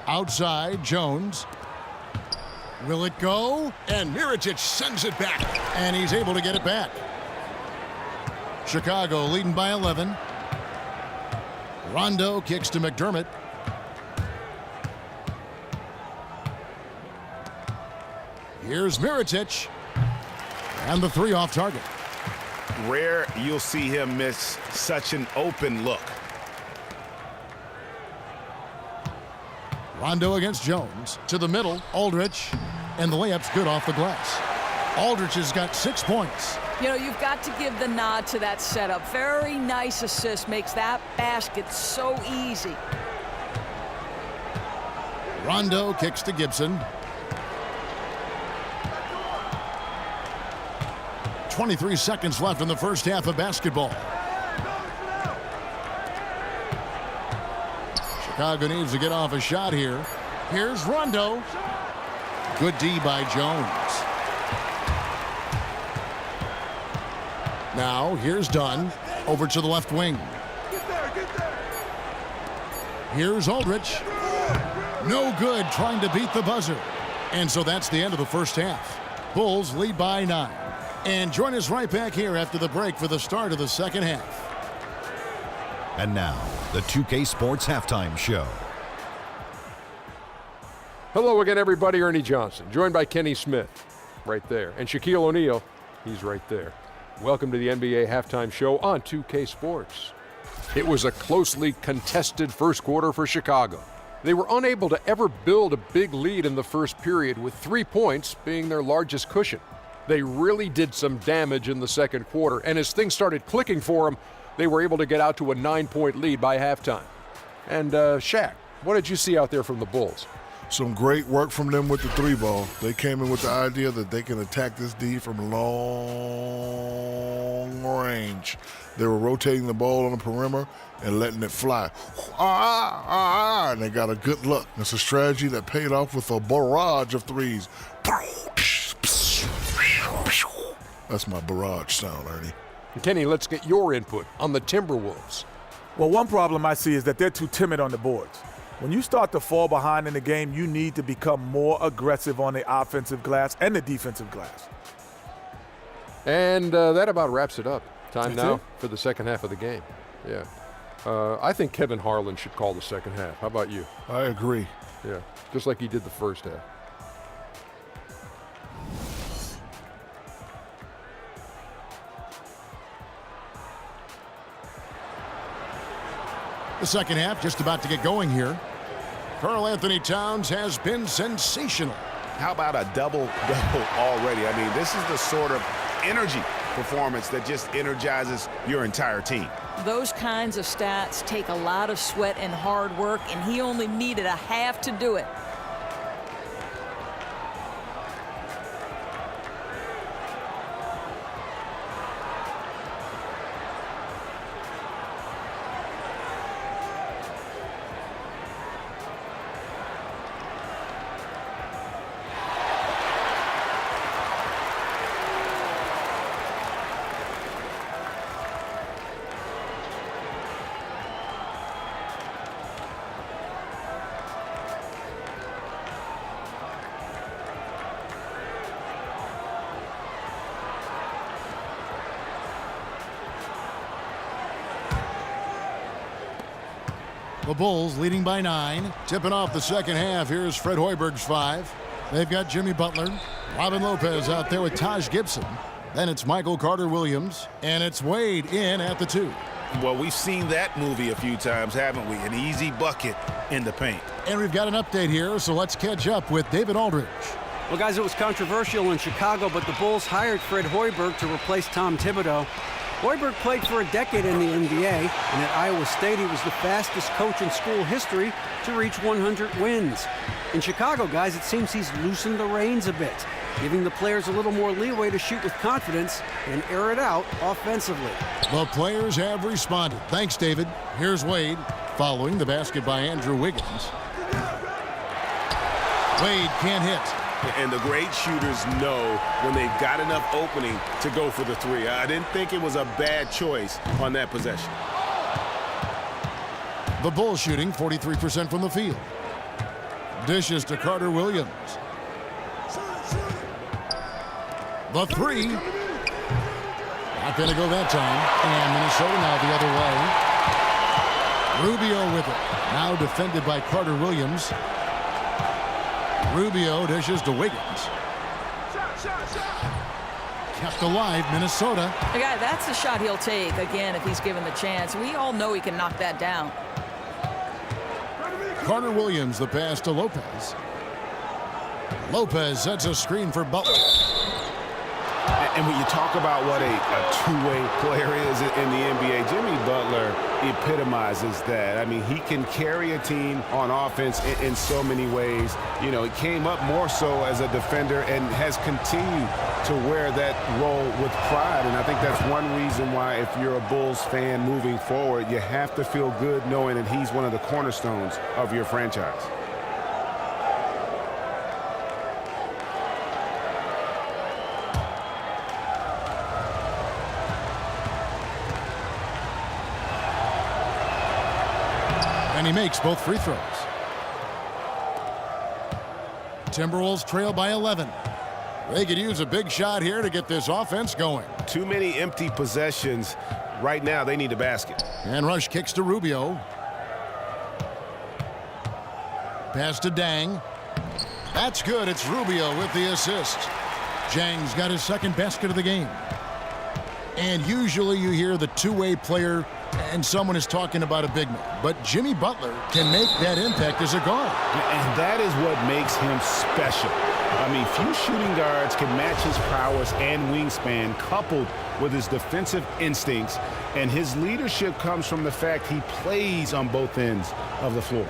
Outside, Jones. Will it go? And Mirotic sends it back. And he's able to get it back. Chicago leading by 11. Rondo kicks to McDermott. Here's Mirotic. And the 3 off target. Rare you'll see him miss such an open look. Rondo against Jones. To the middle, Aldridge. And the layup's good off the glass. Aldridge has got 6 points. You know, you've got to give the nod to that setup. Very nice assist. Makes that basket so easy. Rondo kicks to Gibson. 23 seconds left in the first half of basketball. Chicago needs to get off a shot here. Here's Rondo. Good D by Jones. Now here's Dunn. Over to the left wing. Here's Aldridge. No good trying to beat the buzzer. And so that's the end of the first half. Bulls lead by 9. And join us right back here after the break for the start of the second half. And now, the 2K Sports Halftime Show. Hello again, everybody. Ernie Johnson, joined by Kenny Smith, right there. And Shaquille O'Neal, he's right there. Welcome to the NBA Halftime Show on 2K Sports. It was a closely contested first quarter for Chicago. They were unable to ever build a big lead in the first period, with 3 points being their largest cushion. They really did some damage in the second quarter, and as things started clicking for them, they were able to get out to a 9-point lead by halftime. And Shaq, what did you see out there from the Bulls? Some great work from them with the 3-ball. They came in with the idea that they can attack this D from long range. They were rotating the ball on the perimeter and letting it fly. And they got a good look. It's a strategy that paid off with a barrage of threes. That's my barrage sound, Ernie. Kenny, let's get your input on the Timberwolves. Well, one problem I see is that they're too timid on the boards. When you start to fall behind in the game, you need to become more aggressive on the offensive glass and the defensive glass. And that about wraps it up. Time That's now it? for the second half of the game. Yeah. I think Kevin Harlan should call the second half. How about you? I agree. Yeah, just like he did the first half. The second half just about to get going here. Karl Anthony Towns has been sensational. How about a double-double already? I mean, this is the sort of energy performance that just energizes your entire team. Those kinds of stats take a lot of sweat and hard work, and he only needed a half to do it. The Bulls leading by 9. Tipping off the second half. Here's Fred Hoiberg's 5. They've got Jimmy Butler. Robin Lopez out there with Taj Gibson. Then it's Michael Carter-Williams. And it's Wade in at the 2. Well, we've seen that movie a few times, haven't we? An easy bucket in the paint. And we've got an update here, so let's catch up with David Aldridge. Well, guys, it was controversial in Chicago, but the Bulls hired Fred Hoiberg to replace Tom Thibodeau. Hoiberg played for a decade in the NBA, and at Iowa State, he was the fastest coach in school history to reach 100 wins. In Chicago, guys, it seems he's loosened the reins a bit, giving the players a little more leeway to shoot with confidence and air it out offensively. The players have responded. Thanks, David. Here's Wade, following the basket by Andrew Wiggins. Wade can't hit. And the great shooters know when they've got enough opening to go for the 3. I didn't think it was a bad choice on that possession. The Bulls shooting 43% from the field. Dishes to Carter-Williams. The 3. Not going to go that time. And Minnesota now the other way. Rubio with it. Now defended by Carter-Williams. Rubio dishes to Wiggins. Kept alive, Minnesota. Yeah, that's the shot he'll take, again, if he's given the chance. We all know he can knock that down. Carter-Williams, the pass to Lopez. Lopez sets a screen for Butler. And when you talk about what a two-way player is in the NBA, Jimmy Butler epitomizes that. I mean, he can carry a team on offense in so many ways. You know, he came up more so as a defender and has continued to wear that role with pride. And I think that's one reason why, if you're a Bulls fan moving forward, you have to feel good knowing that he's one of the cornerstones of your franchise. And he makes both free throws. Timberwolves trail by 11. They could use a big shot here to get this offense going. Too many empty possessions. Right now, they need a basket. And Rush kicks to Rubio. Pass to Dang. That's good. It's Rubio with the assist. Jang's got his second basket of the game. And usually you hear the two-way player and someone is talking about a big man. But Jimmy Butler can make that impact as a guard. And that is what makes him special. I mean, few shooting guards can match his prowess and wingspan, coupled with his defensive instincts. And his leadership comes from the fact he plays on both ends of the floor.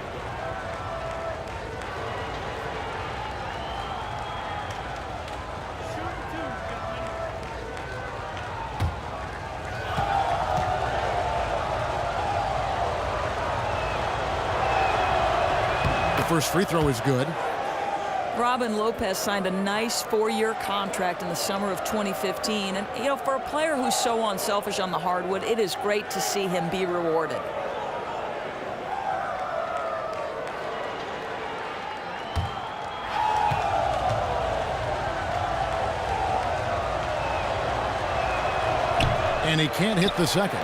First free throw is good. Robin Lopez signed a nice 4-year contract in the summer of 2015. And, you know, for a player who's so unselfish on the hardwood, it is great to see him be rewarded. And he can't hit the second.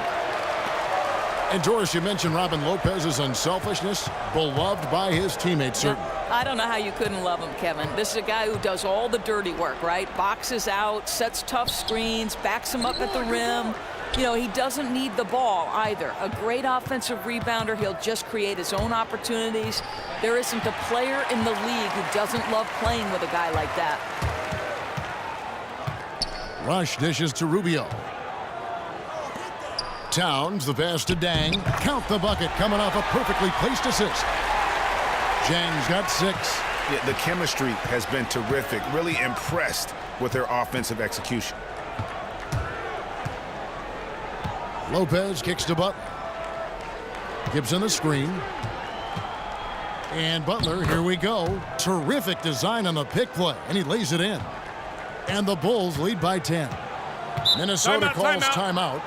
And, Doris, you mentioned Robin Lopez's unselfishness, beloved by his teammates, certainly. I don't know how you couldn't love him, Kevin. This is a guy who does all the dirty work, right? Boxes out, sets tough screens, backs him up at the rim. You know, he doesn't need the ball either. A great offensive rebounder. He'll just create his own opportunities. There isn't a player in the league who doesn't love playing with a guy like that. Rush dishes to Rubio. Towns, the pass to Dang. Count the bucket, coming off a perfectly placed assist. Jang's got 6. Yeah, the chemistry has been terrific. Really impressed with their offensive execution. Lopez kicks to Butler. Gibson the screen. And Butler, here we go. Terrific design on the pick play, and he lays it in. And the Bulls lead by 10. Minnesota calls timeout.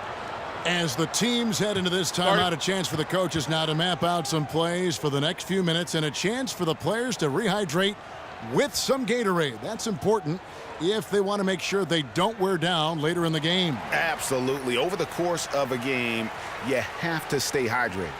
As the teams head into this timeout, a chance for the coaches now to map out some plays for the next few minutes and a chance for the players to rehydrate with some Gatorade. That's important if they want to make sure they don't wear down later in the game. Absolutely. Over the course of a game, you have to stay hydrated.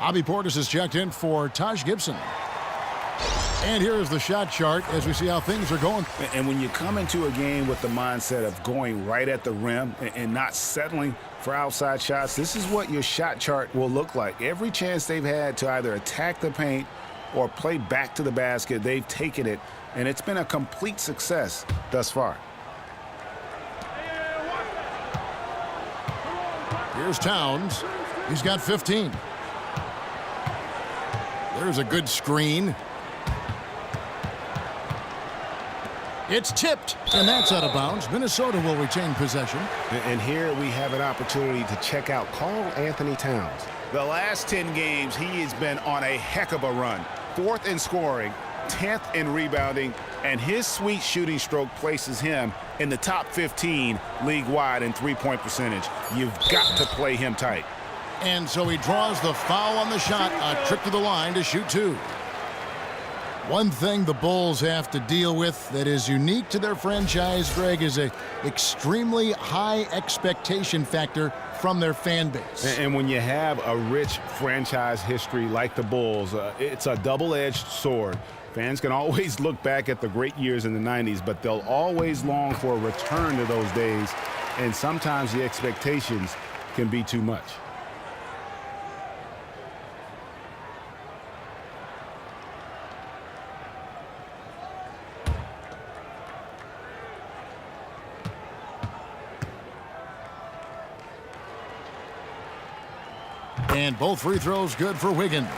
Bobby Portis has checked in for Taj Gibson. And here is the shot chart as we see how things are going. And when you come into a game with the mindset of going right at the rim and not settling for outside shots, this is what your shot chart will look like. Every chance they've had to either attack the paint or play back to the basket, they've taken it, and it's been a complete success thus far. Here's Towns. He's got 15. There's a good screen. It's tipped, and that's out of bounds. Minnesota will retain possession. And here we have an opportunity to check out Karl Anthony Towns. The last 10 games, he has been on a heck of a run. 4th in scoring, 10th in rebounding, and his sweet shooting stroke places him in the top 15 league-wide in three-point percentage. You've got to play him tight. And so he draws the foul on the shot, a trip to the line to shoot 2. One thing the Bulls have to deal with that is unique to their franchise, Greg, is an extremely high expectation factor from their fan base. And when you have a rich franchise history like the Bulls, it's a double-edged sword. Fans can always look back at the great years in the 90s, but they'll always long for a return to those days, and sometimes the expectations can be too much. And both free throws good for Wiggins.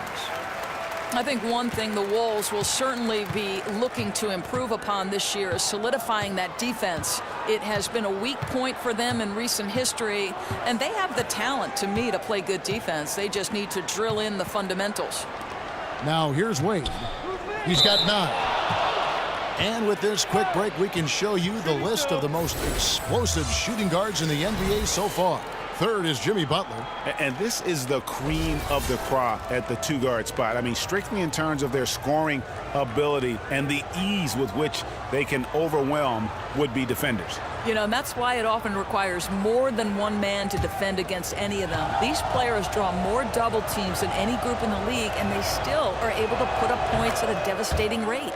I think one thing the Wolves will certainly be looking to improve upon this year is solidifying that defense. It has been a weak point for them in recent history, and they have the talent, to me, to play good defense. They just need to drill in the fundamentals. Now here's Wade. He's got 9. And with this quick break, we can show you the list of the most explosive shooting guards in the NBA so far. 3rd is Jimmy Butler. And this is the cream of the crop at the 2-guard spot. I mean, strictly in terms of their scoring ability and the ease with which they can overwhelm would-be defenders. You know, and that's why it often requires more than one man to defend against any of them. These players draw more double teams than any group in the league, and they still are able to put up points at a devastating rate.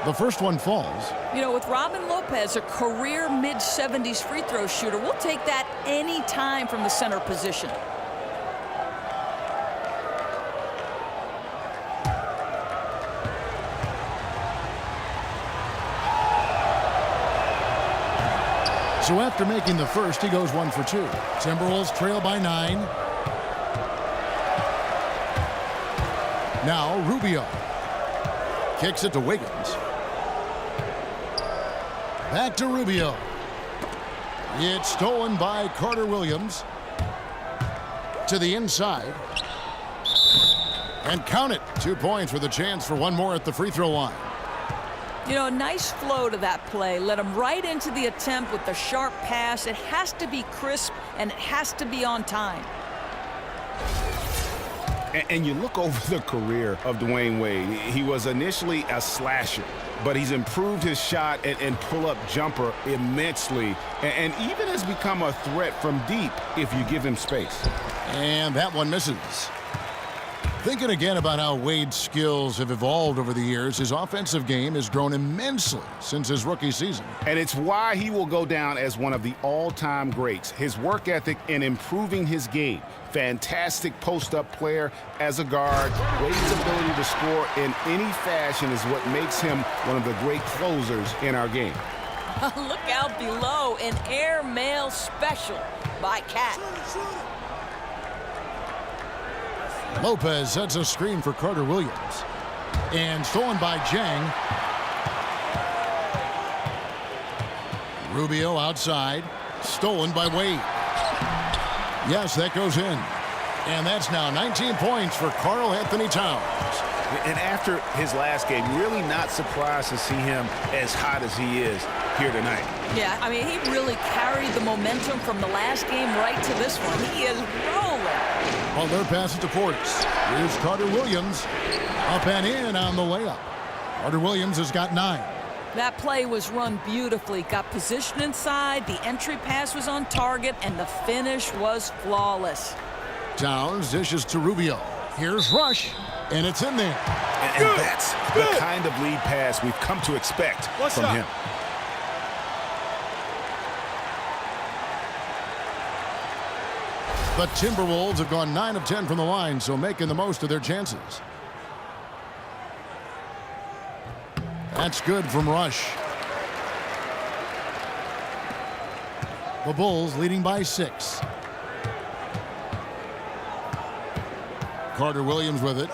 The first one falls. You know, with Robin Lopez, a career mid-70s free throw shooter, we'll take that any time from the center position. So after making the first, he goes 1 for 2. Timberwolves trail by 9. Now Rubio kicks it to Wiggins. Back to Rubio. It's stolen by Carter Williams. To the inside. And count it. 2 points with a chance for one more at the free throw line. You know, nice flow to that play. Let him right into the attempt with the sharp pass. It has to be crisp, and it has to be on time. And you look over the career of Dwayne Wade. He was initially a slasher, but he's improved his shot and pull-up jumper immensely, and even has become a threat from deep if you give him space. And that one misses. Thinking again about how Wade's skills have evolved over the years, his offensive game has grown immensely since his rookie season. And it's why he will go down as one of the all-time greats. His work ethic in improving his game. Fantastic post-up player as a guard. Wade's ability to score in any fashion is what makes him one of the great closers in our game. Look out below, an airmail special by Cat. Lopez sets a screen for Carter Williams. And stolen by Jang. Rubio outside. Stolen by Wade. Yes, that goes in. And that's now 19 points for Karl Anthony Towns. And after his last game, really not surprised to see him as hot as he is here tonight. Yeah, I mean, he really carried the momentum from the last game right to this one. He is rolling. On their pass to Portis. Here's Carter Williams. Up and in on the layup. Carter Williams has got 9. That play was run beautifully. Got positioned inside, the entry pass was on target, and the finish was flawless. Towns dishes to Rubio. Here's Rush, and it's in there. And that's the kind of lead pass we've come to expect from him. The Timberwolves have gone 9 of 10 from the line, so making the most of their chances. That's good from Rush. The Bulls leading by 6. Carter Williams with it.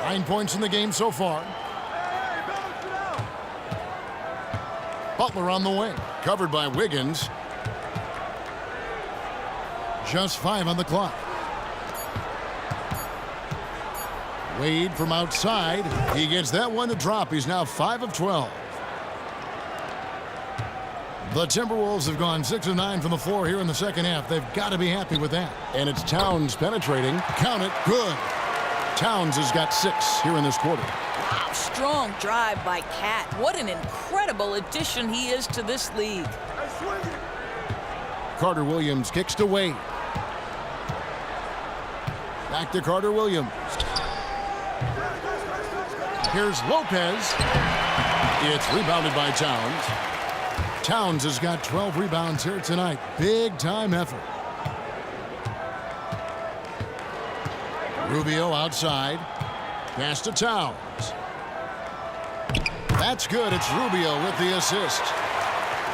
9 points in the game so far. Butler on the wing, covered by Wiggins. Just 5 on the clock. Wade from outside. He gets that one to drop. He's now 5 of 12. The Timberwolves have gone 6 of 9 from the floor here in the second half. They've got to be happy with that. And it's Towns penetrating. Count it. Good. Towns has got 6 here in this quarter. Wow, strong drive by Cat. What an incredible addition he is to this league. Carter Williams kicks to Wade. Back to Carter Williams. Here's Lopez. It's rebounded by Towns. Towns has got 12 rebounds here tonight. Big time effort. Rubio outside. Pass to Towns. That's good. It's Rubio with the assist.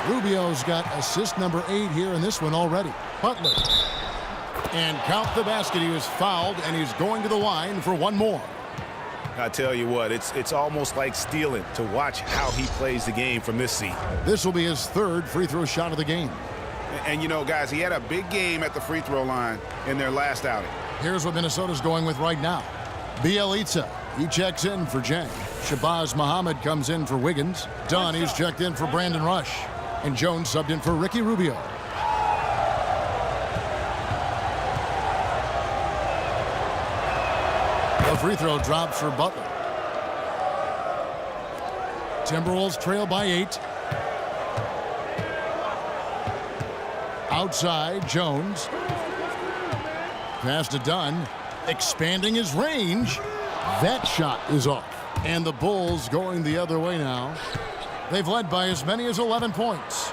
Rubio's got assist number 8 here in this one already. Butler. And count the basket. He was fouled, and he's going to the line for one more. I tell you what, it's almost like stealing to watch how he plays the game from this seat. This will be his 3rd free throw shot of the game. And you know, guys, he had a big game at the free throw line in their last outing. Here's what Minnesota's going with right now. Bielitsa, he checks in for Jang. Shabazz Muhammad comes in for Wiggins. Dunn, he's checked in for Brandon Rush. And Jones subbed in for Ricky Rubio. The free throw drops for Butler. Timberwolves trail by 8. Outside, Jones. Pass to Dunn. Expanding his range. That shot is off. And the Bulls going the other way now. They've led by as many as 11 points.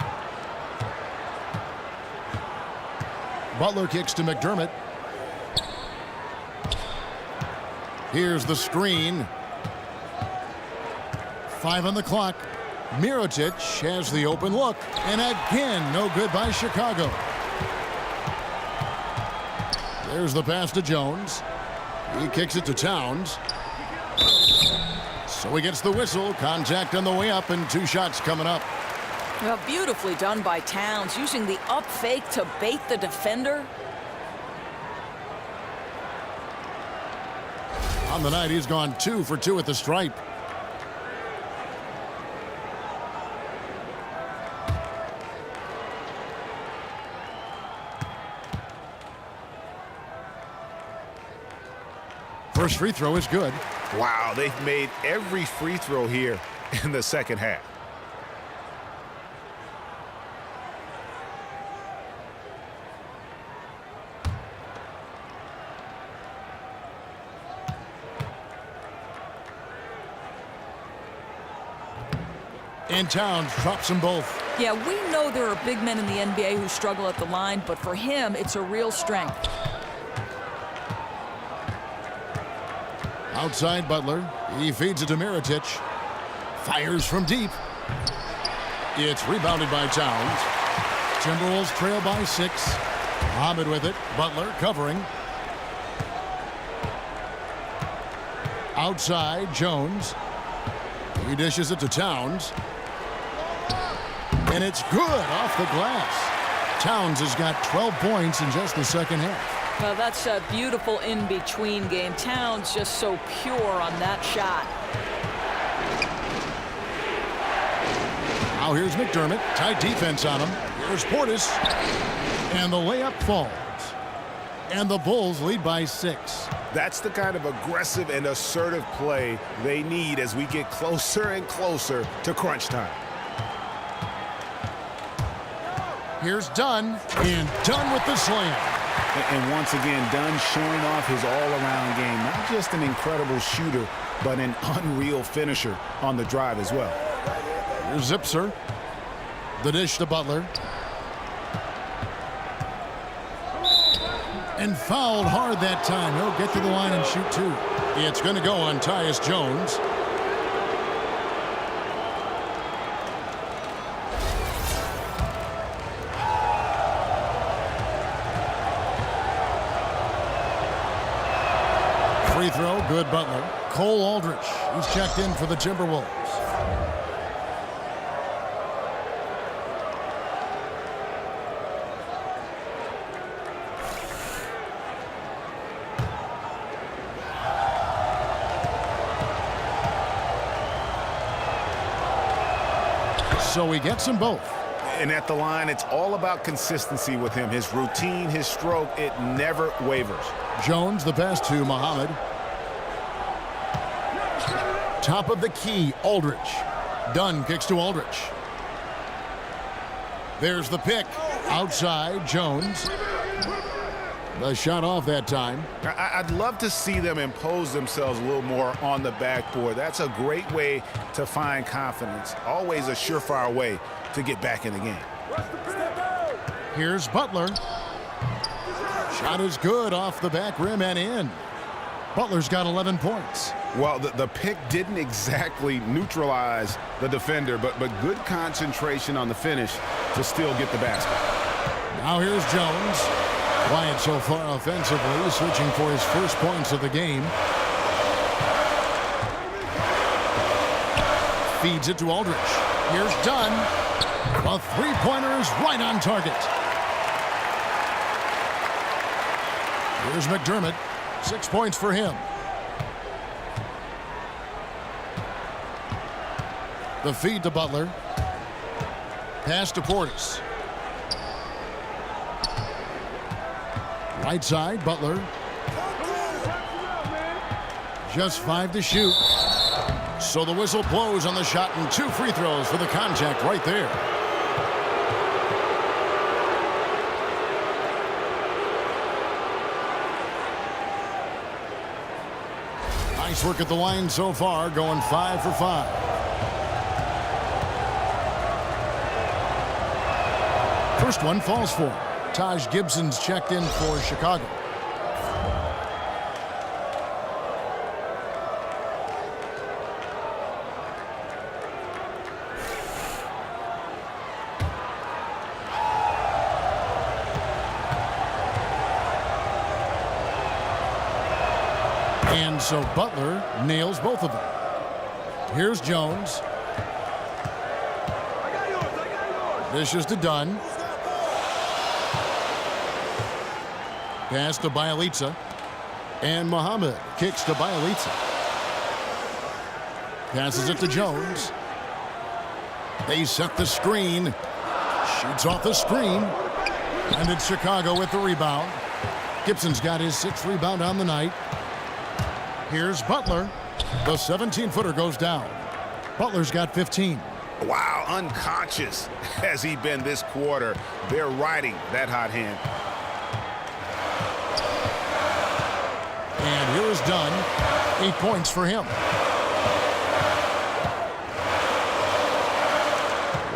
Butler kicks to McDermott. Here's the screen. 5 on the clock. Mirotic has the open look. And again, no good by Chicago. There's the pass to Jones. He kicks it to Towns. So he gets the whistle. Contact on the way up, and 2 shots coming up. Well, beautifully done by Towns, using the up fake to bait the defender. On the night, he's gone 2 for 2 at the stripe. First free throw is good. Wow, they've made every free throw here in the second half. And Towns drops them both. Yeah, we know there are big men in the NBA who struggle at the line, but for him, it's a real strength. Outside Butler. He feeds it to Mirotic. Fires from deep. It's rebounded by Towns. Timberwolves trail by 6. Muhammad with it. Butler covering. Outside, Jones. He dishes it to Towns. And it's good off the glass. Towns has got 12 points in just the second half. Well, that's a beautiful in-between game. Towns just so pure on that shot. Now here's McDermott. Tight defense on him. Here's Portis. And the layup falls. And the Bulls lead by 6. That's the kind of aggressive and assertive play they need as we get closer and closer to crunch time. Here's Dunn. And Dunn with the slam. And once again, Dunn showing off his all-around game. Not just an incredible shooter, but an unreal finisher on the drive as well. Here's Zipser. The dish to Butler. And fouled hard that time. He'll get to the line and shoot two. It's going to go on Tyus Jones. Free throw, good Butler. Cole Aldrich, he's checked in for the Timberwolves. So he gets them both. And at the line, it's all about consistency with him. His routine, his stroke, it never wavers. Jones, the pass to Muhammad. Top of the key, Aldrich. Dunn kicks to Aldrich. There's the pick. Outside, Jones. The shot off that time. I'd love to see them impose themselves a little more on the backboard. That's a great way to find confidence. Always a surefire way to get back in the game. Here's Butler. Shot is good off the back rim and in. Butler's got 11 points. Well, the pick didn't exactly neutralize the defender, but good concentration on the finish to still get the basket. Now here's Jones. Quiet so far offensively, searching for his first points of the game. Feeds it to Aldrich. Here's Dunn. A three-pointer is right on target. Here's McDermott. 6 points for him. The feed to Butler. Pass to Portis. Right side, Butler. Just 5 to shoot. So the whistle blows on the shot and 2 free throws for the contact right there. Nice work at the line so far, going 5 for 5. First one falls for him. Taj Gibson's checked in for Chicago. And so Butler nails both of them. Here's Jones. This is to Dunn. Pass to Bielitsa. And Muhammad kicks to Bielitsa. Passes it to Jones. They set the screen. Shoots off the screen. And it's Chicago with the rebound. Gibson's got his 6th rebound on the night. Here's Butler. The 17-footer goes down. Butler's got 15. Wow, unconscious has he been this quarter. They're riding that hot hand. And here is Dunn. 8 points for him.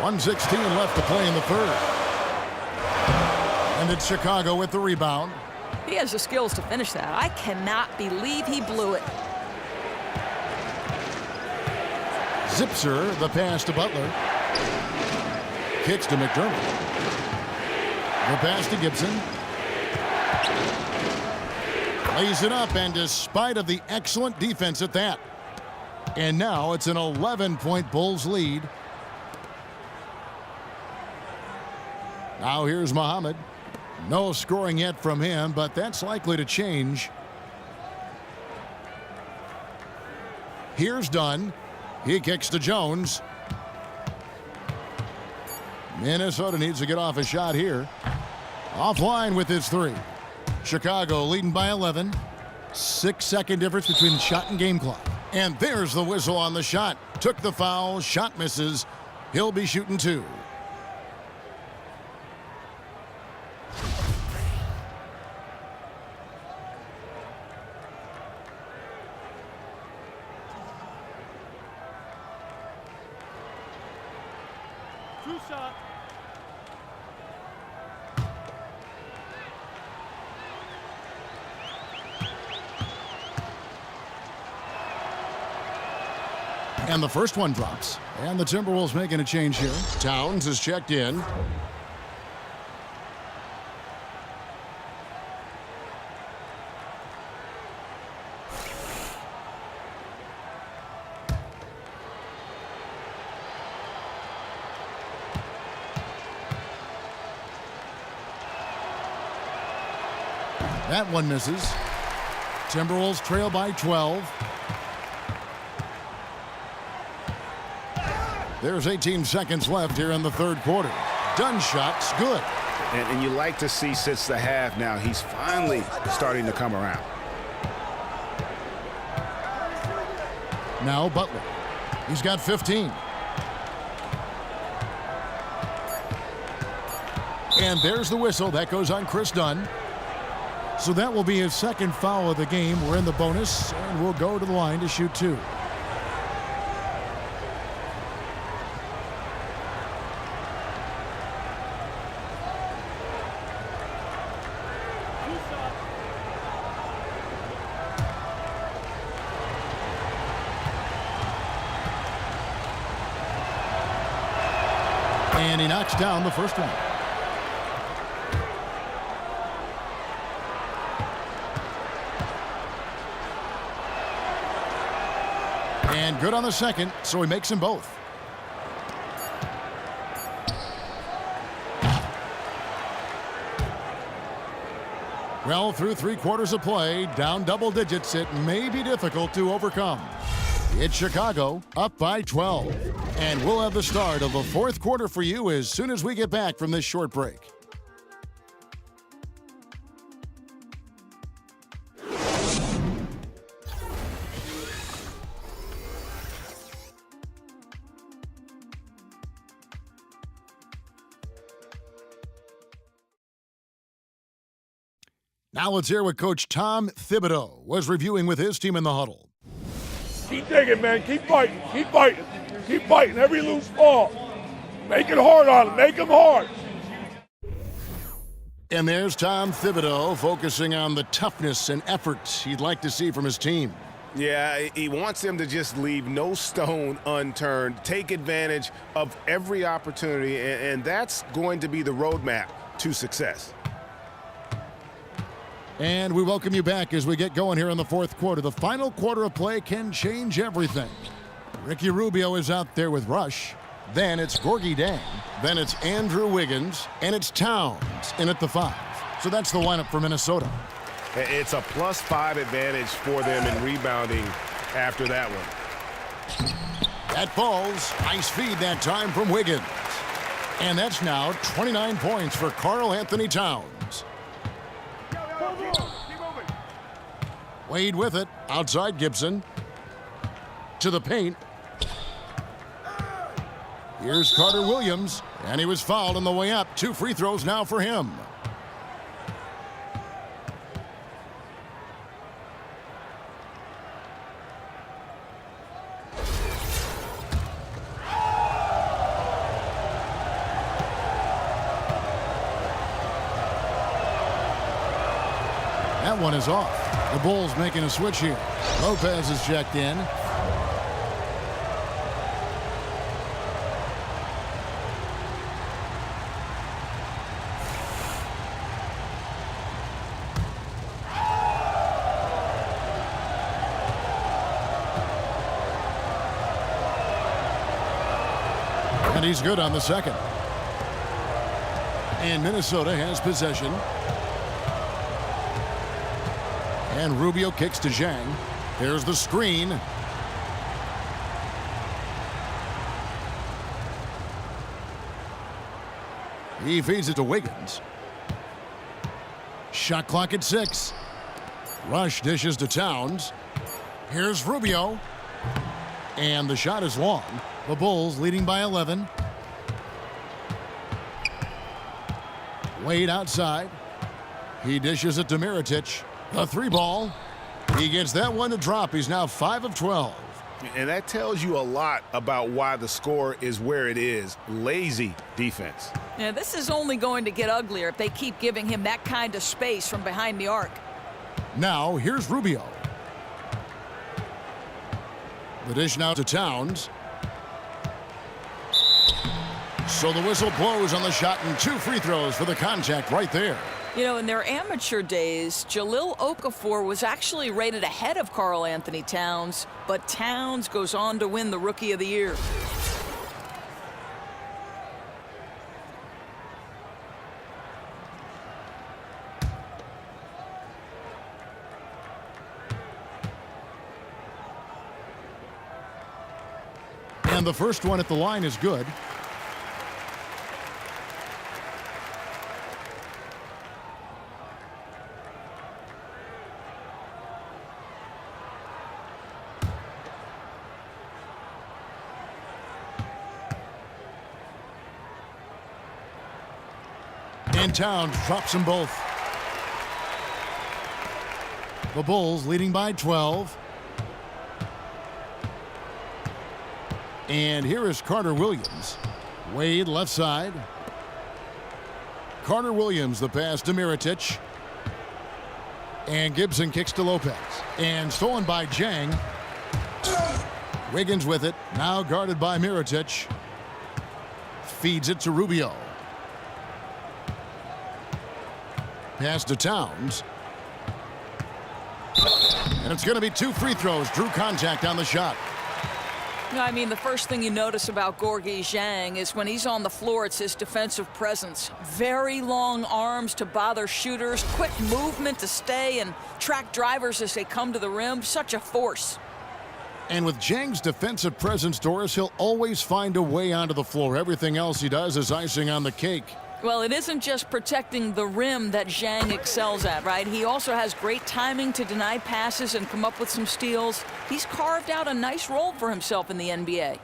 1:16 left to play in the third. And it's Chicago with the rebound. He has the skills to finish that. I cannot believe he blew it. Zipser, the pass to Butler. Kicks to McDermott. The pass to Gibson. Lays it up, and despite of the excellent defense at that. And now it's an 11-point Bulls lead. Now here's Muhammad. No scoring yet from him, but that's likely to change. Here's Dunn. He kicks to Jones. Minnesota needs to get off a shot here. Offline with his 3. Chicago leading by 11. 6-second difference between shot and game clock. And there's the whistle on the shot. Took the foul. Shot misses. He'll be shooting 2. And the first one drops. And the Timberwolves making a change here. Towns is checked in. That one misses. Timberwolves trail by 12. There's 18 seconds left here in the third quarter. Done shot's good. And you like to see since the half now, he's finally starting to come around. Now Butler. He's got 15. And there's the whistle. That goes on Chris Dunn. So that will be his second foul of the game. We're in the bonus, and we'll go to the line to shoot two. And he knocks down the first one. And good on the second, so he makes them both. Well, through 3 quarters of play, down double digits, it may be difficult to overcome. It's Chicago up by 12. And we'll have the start of the fourth quarter for you as soon as we get back from this short break. Now let's hear what Coach Tom Thibodeau was reviewing with his team in the huddle. Keep digging, man. Keep fighting. Keep fighting. Keep fighting every loose ball. Make it hard on them. Make them hard. And there's Tom Thibodeau focusing on the toughness and effort he'd like to see from his team. Yeah, he wants them to just leave no stone unturned, take advantage of every opportunity, and that's going to be the roadmap to success. And we welcome you back as we get going here in the fourth quarter. The final quarter of play can change everything. Ricky Rubio is out there with Rush. Then it's Gorgie Dang. Then it's Andrew Wiggins. And it's Towns in at the 5. So that's the lineup for Minnesota. It's a +5 advantage for them in rebounding after that one. That falls. Nice feed that time from Wiggins. And that's now 29 points for Karl Anthony Towns. Wade with it. Outside Gibson. To the paint. Here's Carter Williams. And he was fouled on the way up. 2 free throws now for him. That one is off. The Bulls making a switch here. Lopez is checked in. And he's good on the second. And Minnesota has possession. And Rubio kicks to Zhang. There's the screen. He feeds it to Wiggins. Shot clock at 6. Rush dishes to Towns. Here's Rubio. And the shot is long. The Bulls leading by 11. Wade outside. He dishes it to Mirotic. The 3 ball. He gets that one to drop. He's now 5 of 12. And that tells you a lot about why the score is where it is. Lazy defense. Yeah, this is only going to get uglier if they keep giving him that kind of space from behind the arc. Now, here's Rubio. The dish now to Towns. So the whistle blows on the shot, and 2 free throws for the contact right there. You know, in their amateur days, Jahlil Okafor was actually rated ahead of Karl Anthony Towns, but Towns goes on to win the Rookie of the Year. And the first one at the line is good. And Towns drops them both. The Bulls leading by 12. And here is Carter Williams. Wade left side. Carter Williams, the pass to Mirotic. And Gibson kicks to Lopez. And stolen by Jang. Wiggins with it. Now guarded by Mirotic. Feeds it to Rubio. Pass to Towns. And it's going to be 2 free throws. Drew contact on the shot. I mean, the first thing you notice about Gorgui Dieng is when he's on the floor, it's his defensive presence. Very long arms to bother shooters, quick movement to stay and track drivers as they come to the rim. Such a force. And with Dieng's defensive presence, Doris, he'll always find a way onto the floor. Everything else he does is icing on the cake. Well, it isn't just protecting the rim that Dieng excels at, right? He also has great timing to deny passes and come up with some steals. He's carved out a nice role for himself in the NBA.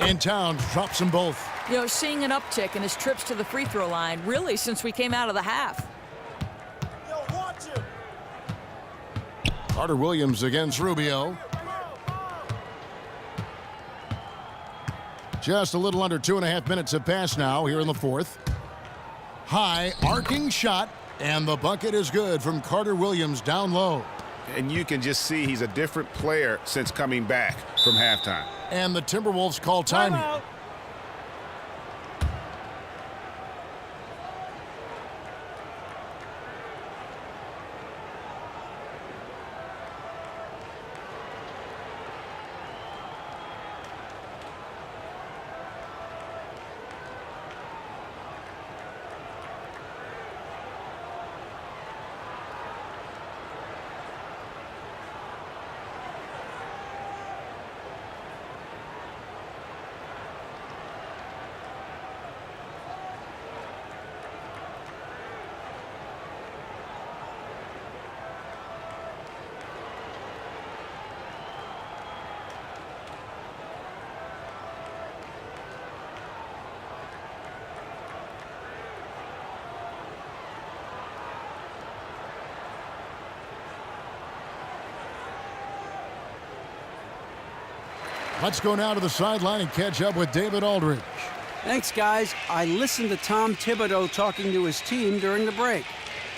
And Towns drops them both. You know, seeing an uptick in his trips to the free throw line, really, since we came out of the half. Carter Williams against Rubio. Just a little under 2.5 minutes have passed now here in the fourth. High arcing shot, and the bucket is good from Carter Williams down low. And you can just see he's a different player since coming back from halftime. And the Timberwolves call timeout. Let's go now to the sideline and catch up with David Aldridge. Thanks, guys. I listened to Tom Thibodeau talking to his team during the break.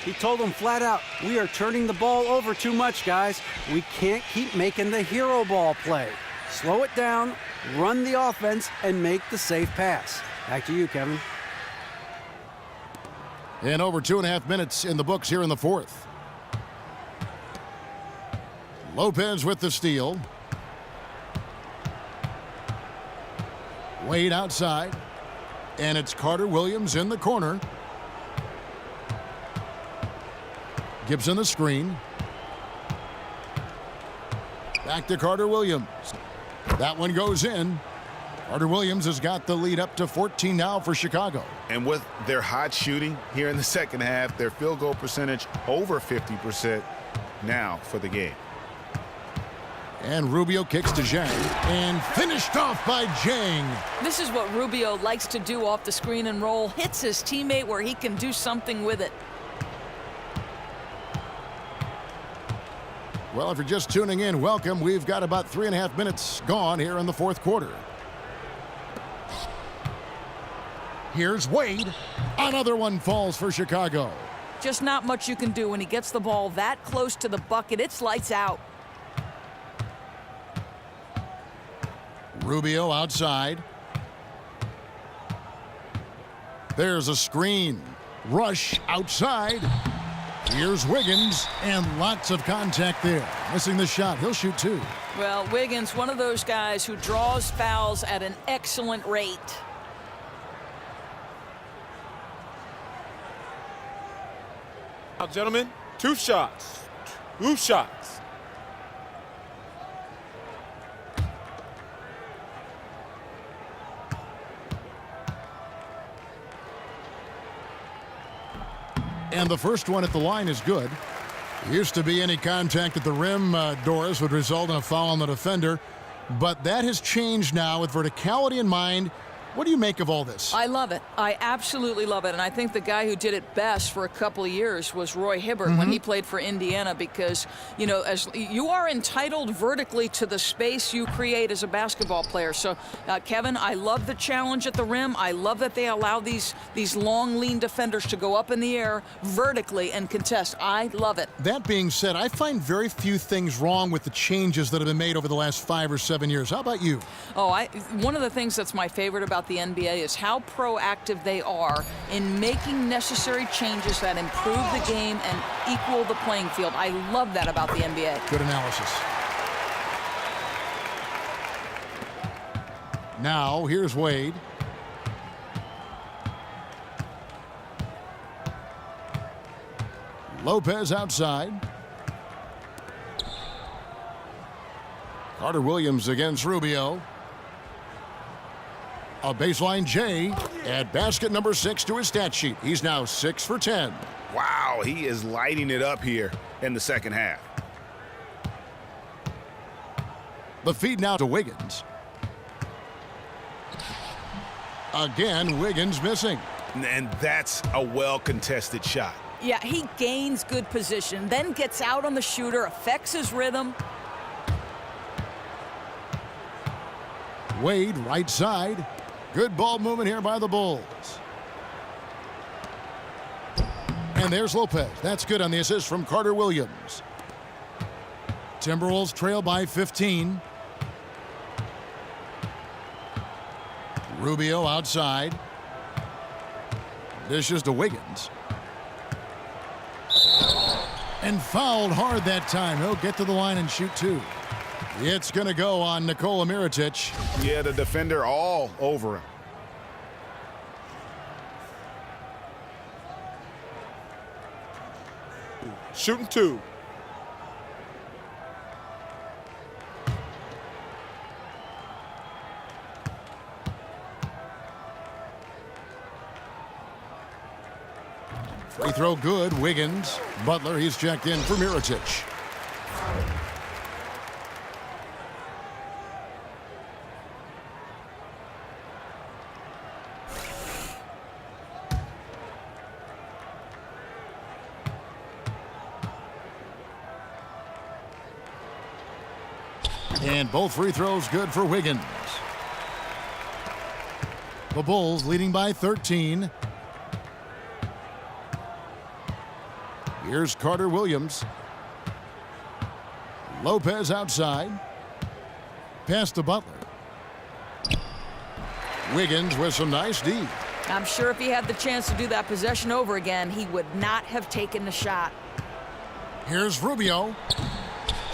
He told them flat out, we are turning the ball over too much, guys. We can't keep making the hero ball play. Slow it down, run the offense, and make the safe pass. Back to you, Kevin. And over 2.5 minutes in the books here in the fourth. Lopez with the steal. Wade outside. And it's Carter Williams in the corner. Gibson the screen. Back to Carter Williams. That one goes in. Carter Williams has got the lead up to 14 now for Chicago. And with their hot shooting here in the second half, their field goal percentage over 50% now for the game. And Rubio kicks to Zhang and finished off by Zhang. This is what Rubio likes to do off the screen and roll. Hits his teammate where he can do something with it. Well, if you're just tuning in, welcome. We've got about 3.5 minutes gone here in the fourth quarter. Here's Wade. Another one falls for Chicago. Just not much you can do when he gets the ball that close to the bucket. It's lights out. Rubio outside. There's a screen. Rush outside. Here's Wiggins, and lots of contact there. Missing the shot. He'll shoot two. Well, Wiggins, one of those guys who draws fouls at an excellent rate. Now, gentlemen, 2 shots. 2 shots. And the first one at the line is good. Used to be any contact at the rim, Doris, would result in a foul on the defender. But that has changed now with verticality in mind. What do you make of all this? I love it. I absolutely love it. And I think the guy who did it best for a couple of years was Roy Hibbert when he played for Indiana, because, you know, as you are entitled vertically to the space you create as a basketball player. So, Kevin, I love the challenge at the rim. I love that they allow these long, lean defenders to go up in the air vertically and contest. I love it. That being said, I find very few things wrong with the changes that have been made over the last 5 or 7 years. How about you? Oh, one of the things that's my favorite about the NBA is how proactive they are in making necessary changes that improve the game and equal the playing field. I love that about the NBA. Good analysis. Now, here's Wade. Lopez outside. Carter Williams against Rubio. A baseline J, add basket number 6 to his stat sheet. He's now 6 for 10. Wow, he is lighting it up here in the second half. The feed now to Wiggins. Again, Wiggins missing. And that's a well-contested shot. Yeah, he gains good position, then gets out on the shooter, affects his rhythm. Wade, right side. Good ball movement here by the Bulls. And there's Lopez. That's good on the assist from Carter Williams. Timberwolves trail by 15. Rubio outside. Dishes to Wiggins. And fouled hard that time. He'll get to the line and shoot two. It's going to go on Nikola Mirotic. Yeah, the defender all over him. Shooting 2. Free throw good. Wiggins. Butler, he's checked in for Mirotic. And both free throws good for Wiggins. The Bulls leading by 13. Here's Carter Williams. Lopez outside. Pass to Butler. Wiggins with some nice D. I'm sure if he had the chance to do that possession over again, he would not have taken the shot. Here's Rubio.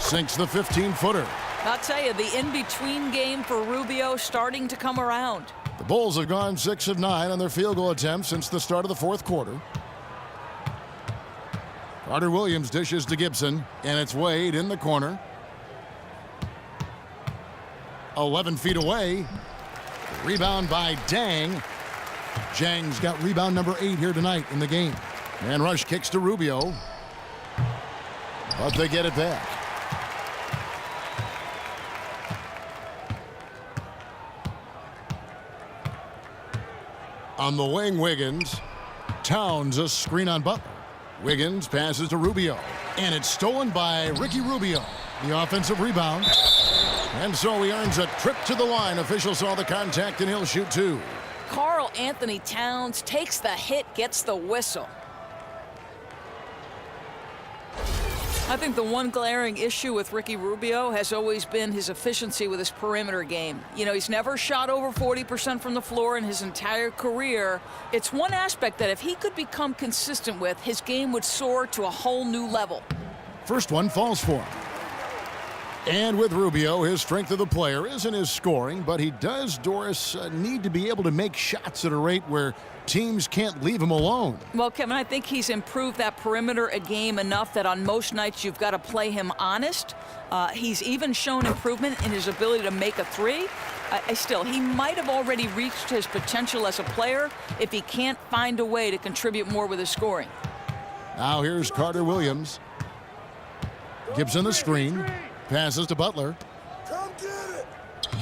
Sinks the 15-footer. I'll tell you, the in-between game for Rubio starting to come around. The Bulls have gone 6 of 9 on their field goal attempts since the start of the fourth quarter. Carter Williams dishes to Gibson, and it's Wade in the corner. 11 feet away. Rebound by Dang. Zhang's got rebound number 8 here tonight in the game. And Rush kicks to Rubio. But they get it back. On the wing, Wiggins. Towns a screen on Butler. Wiggins passes to Rubio. And it's stolen by Ricky Rubio. The offensive rebound. And so he earns a trip to the line. Officials saw the contact and he'll shoot 2. Karl Anthony Towns takes the hit, gets the whistle. I think the one glaring issue with Ricky Rubio has always been his efficiency with his perimeter game. You know, he's never shot over 40% from the floor in his entire career. It's one aspect that if he could become consistent with, his game would soar to a whole new level. First one falls for him. And with Rubio, his strength of the player isn't his scoring, but he does, Doris, need to be able to make shots at a rate where teams can't leave him alone. Well, Kevin, I think he's improved that perimeter a game enough that on most nights you've got to play him honest. He's even shown improvement in his ability to make a 3. He might have already reached his potential as a player if he can't find a way to contribute more with his scoring. Now here's Carter Williams. Gibson the screen. Passes to Butler.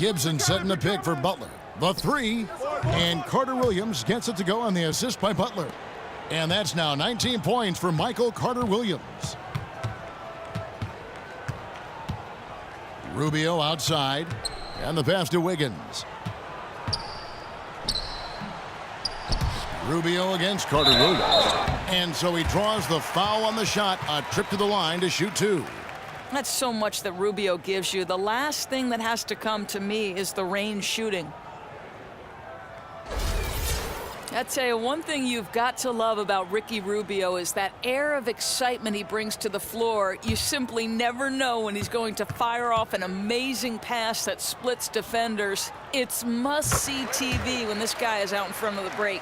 Gibson setting the pick for Butler. The 3. And Carter Williams gets it to go on the assist by Butler. And that's now 19 points for Michael Carter Williams. Rubio outside. And the pass to Wiggins. Rubio against Carter Williams. And so he draws the foul on the shot. A trip to the line to shoot 2. That's so much that Rubio gives you. The last thing that has to come to me is the range shooting. I tell you, one thing you've got to love about Ricky Rubio is that air of excitement he brings to the floor. You simply never know when he's going to fire off an amazing pass that splits defenders. It's must-see TV when this guy is out in front of the break.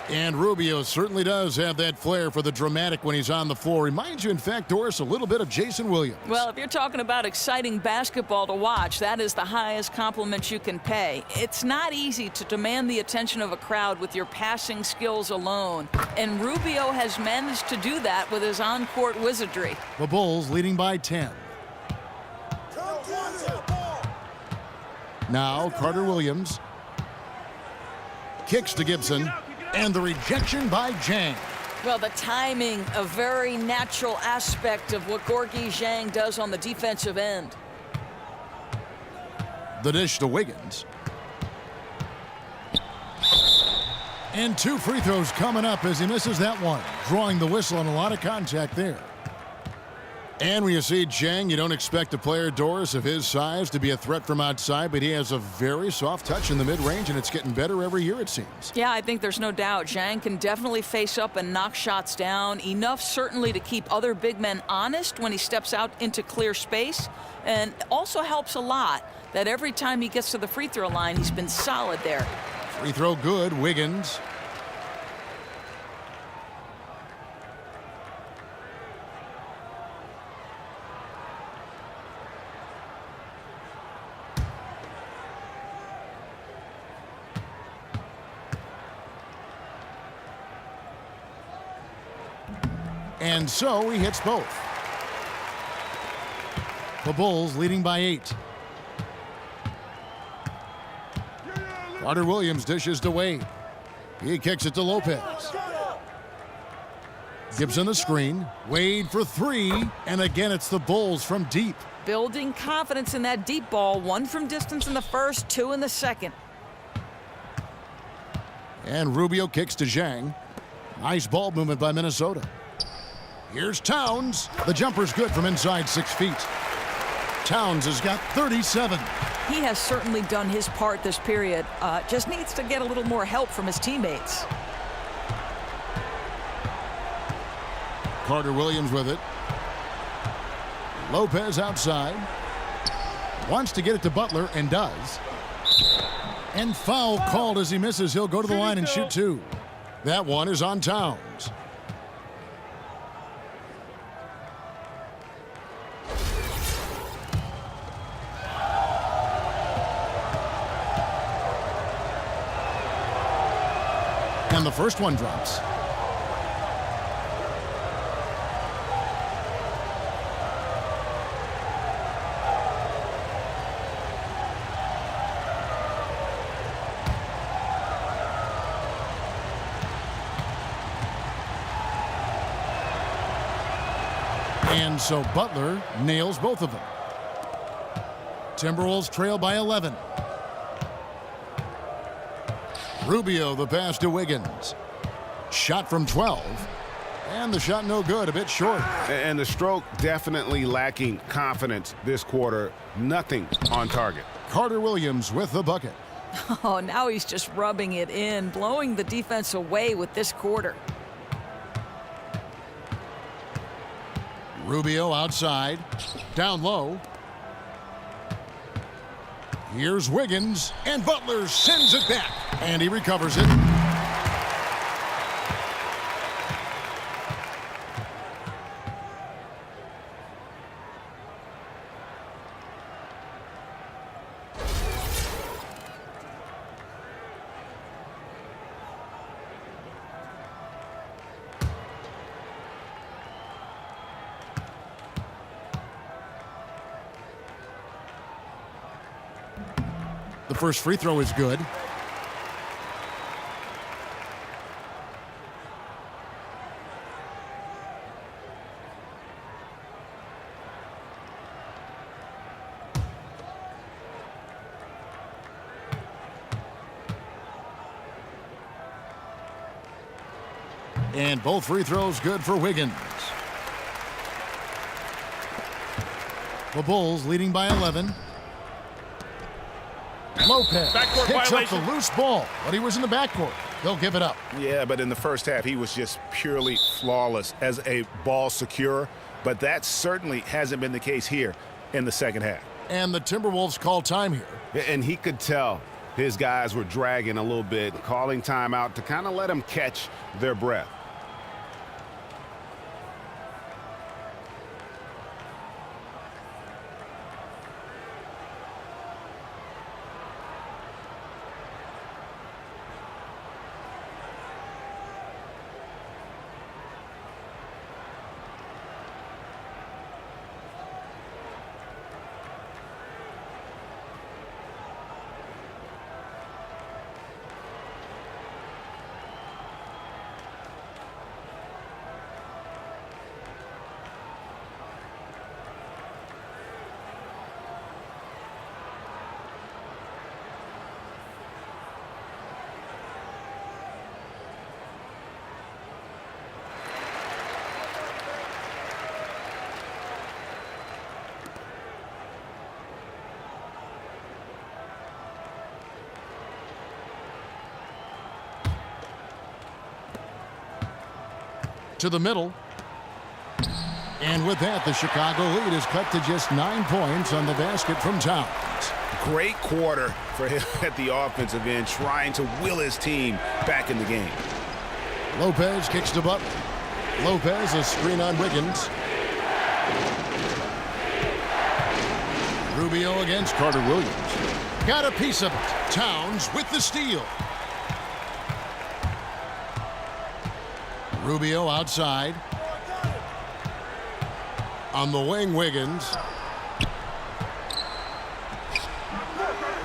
And Rubio certainly does have that flair for the dramatic when he's on the floor. Reminds you, in fact, Doris, a little bit of Jason Williams. Well, if you're talking about exciting basketball to watch, that is the highest compliment you can pay. It's not easy to demand the attention of a crowd with your passing skills alone. And Rubio has managed to do that with his on-court wizardry. The Bulls leading by 10. Now Carter Williams. Kicks to Gibson. And the rejection by Zhang. Well, the timing, a very natural aspect of what Gorgui Zhang does on the defensive end. The dish to Wiggins. And 2 free throws coming up as he misses that one. Drawing the whistle and a lot of contact there. And when you see Zhang, you don't expect a player, Doris, of his size to be a threat from outside, but he has a very soft touch in the mid-range, and it's getting better every year, it seems. Yeah, I think there's no doubt. Zhang can definitely face up and knock shots down, enough certainly to keep other big men honest when he steps out into clear space, and also helps a lot that every time he gets to the free throw line, he's been solid there. Free throw good, Wiggins. And so he hits both. The Bulls leading by 8. Carter Williams dishes to Wade. He kicks it to Lopez. Gibson the screen. Wade for 3. And again, it's the Bulls from deep. Building confidence in that deep ball. 1 from distance in the first, 2 in the second. And Rubio kicks to Zhang. Nice ball movement by Minnesota. Here's Towns. The jumper's good from inside 6 feet. Towns has got 37. He has certainly done his part this period. Just needs to get a little more help from his teammates. Carter Williams with it. Lopez outside. Wants to get it to Butler and does. And foul called as he misses. He'll go to the line and shoot 2. That one is on Towns. And the first one drops. And so Butler nails both of them. Timberwolves trail by 11. Rubio the pass to Wiggins. Shot from 12. And the shot no good, a bit short. And the stroke definitely lacking confidence this quarter. Nothing on target. Carter Williams with the bucket. Oh, now he's just rubbing it in, blowing the defense away with this quarter. Rubio outside. Down low. Here's Wiggins, and Butler sends it back. And he recovers it. The first free throw is good. And both free throws good for Wiggins. The Bulls leading by 11. Lopez picks up the loose ball, but he was in the backcourt. They'll give it up. Yeah, but in the first half, he was just purely flawless as a ball securer. But that certainly hasn't been the case here in the second half. And the Timberwolves call time here. And he could tell his guys were dragging a little bit, calling timeout to kind of let them catch their breath. To the middle. And with that, the Chicago lead is cut to just 9 points on the basket from Towns. Great quarter for him at the offensive end, trying to will his team back in the game. Lopez kicks to Butler. Lopez, a screen on Wiggins. Rubio against Carter Williams. Got a piece of it. Towns with the steal. Rubio outside. On the wing, Wiggins.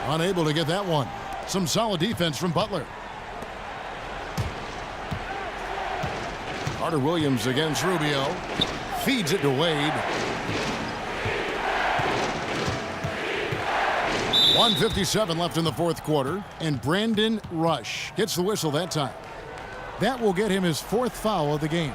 Unable to get that one. Some solid defense from Butler. Carter Williams against Rubio. Feeds it to Wade. 1:57 left in the fourth quarter. And Brandon Rush gets the whistle that time. That will get him his 4th foul of the game.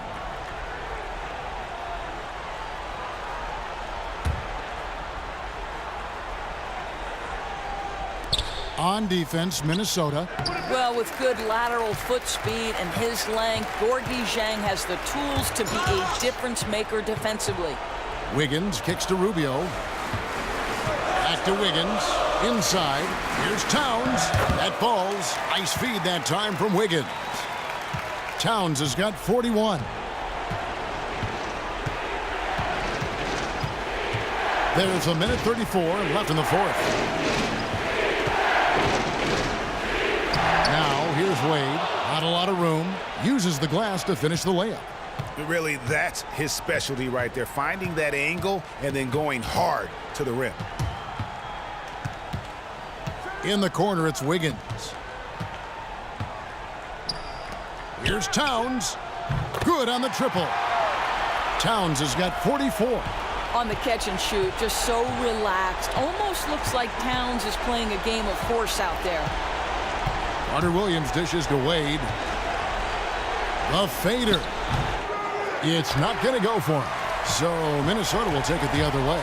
On defense, Minnesota. Well, with good lateral foot speed and his length, Gorgui Dieng has the tools to be a difference maker defensively. Wiggins kicks to Rubio. Back to Wiggins. Inside. Here's Towns. That falls. Nice feed that time from Wiggins. Towns has got 41. There's 1:34 left in the fourth. Now here's Wade. Not a lot of room. Uses the glass to finish the layup. Really, that's his specialty right there. Finding that angle and then going hard to the rim. In the corner, it's Wiggins. Here's Towns. Good on the triple. Towns has got 44. On the catch and shoot, just so relaxed. Almost looks like Towns is playing a game of horse out there. Carter Williams dishes to Wade. The fader. It's not going to go for him. So Minnesota will take it the other way.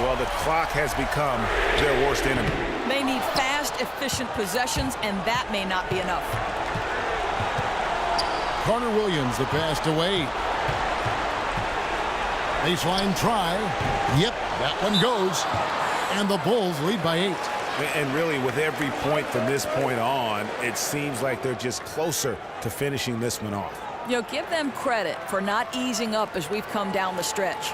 Well, the clock has become their worst enemy. They need fast, efficient possessions, and that may not be enough. Carter Williams, the pass to Wade. Baseline try. Yep, that one goes. And the Bulls lead by 8. And really, with every point from this point on, it seems like they're just closer to finishing this one off. You know, give them credit for not easing up as we've come down the stretch.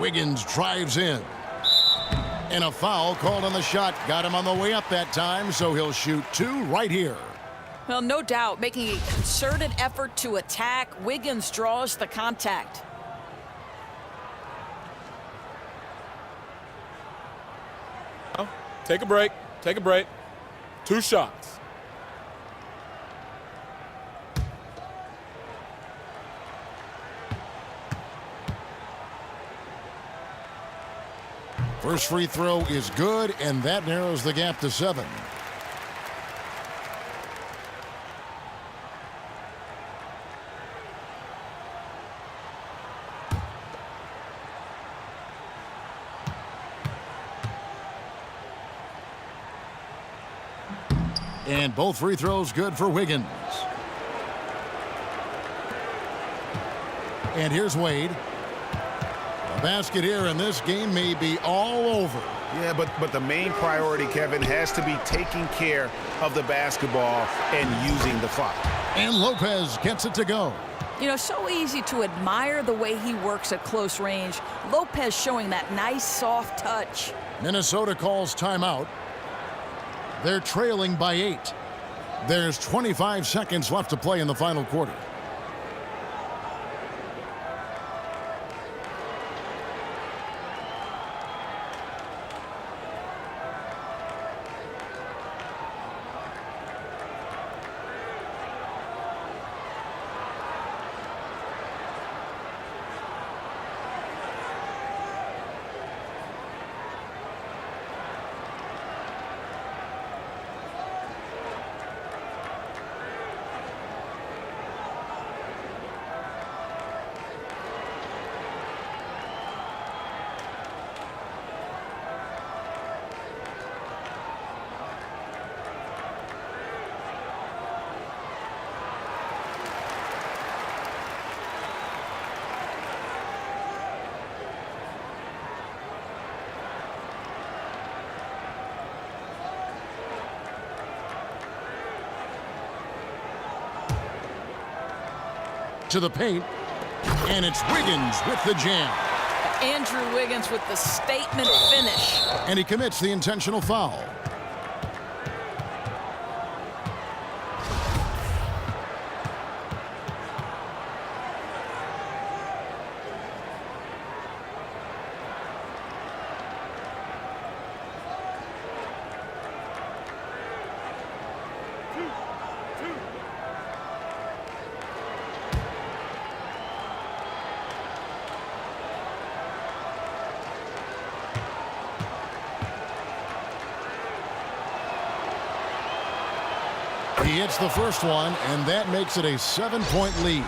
Wiggins drives in. And a foul called on the shot. Got him on the way up that time, so he'll shoot 2 right here. Well, no doubt, making a concerted effort to attack. Wiggins draws the contact. Take a break. Take a break. 2 shots. First free throw is good, and that narrows the gap to 7. And both free throws good for Wiggins. And here's Wade. The basket here, and this game may be all over. Yeah, but the main priority, Kevin, has to be taking care of the basketball and using the clock. And Lopez gets it to go. You know, so easy to admire the way he works at close range. Lopez showing that nice, soft touch. Minnesota calls timeout. They're trailing by 8. There's 25 seconds left to play in the final quarter. To the paint, and it's Wiggins with the jam. Andrew Wiggins with the statement finish. And he commits the intentional foul. He hits the first one, and that makes it a 7-point lead.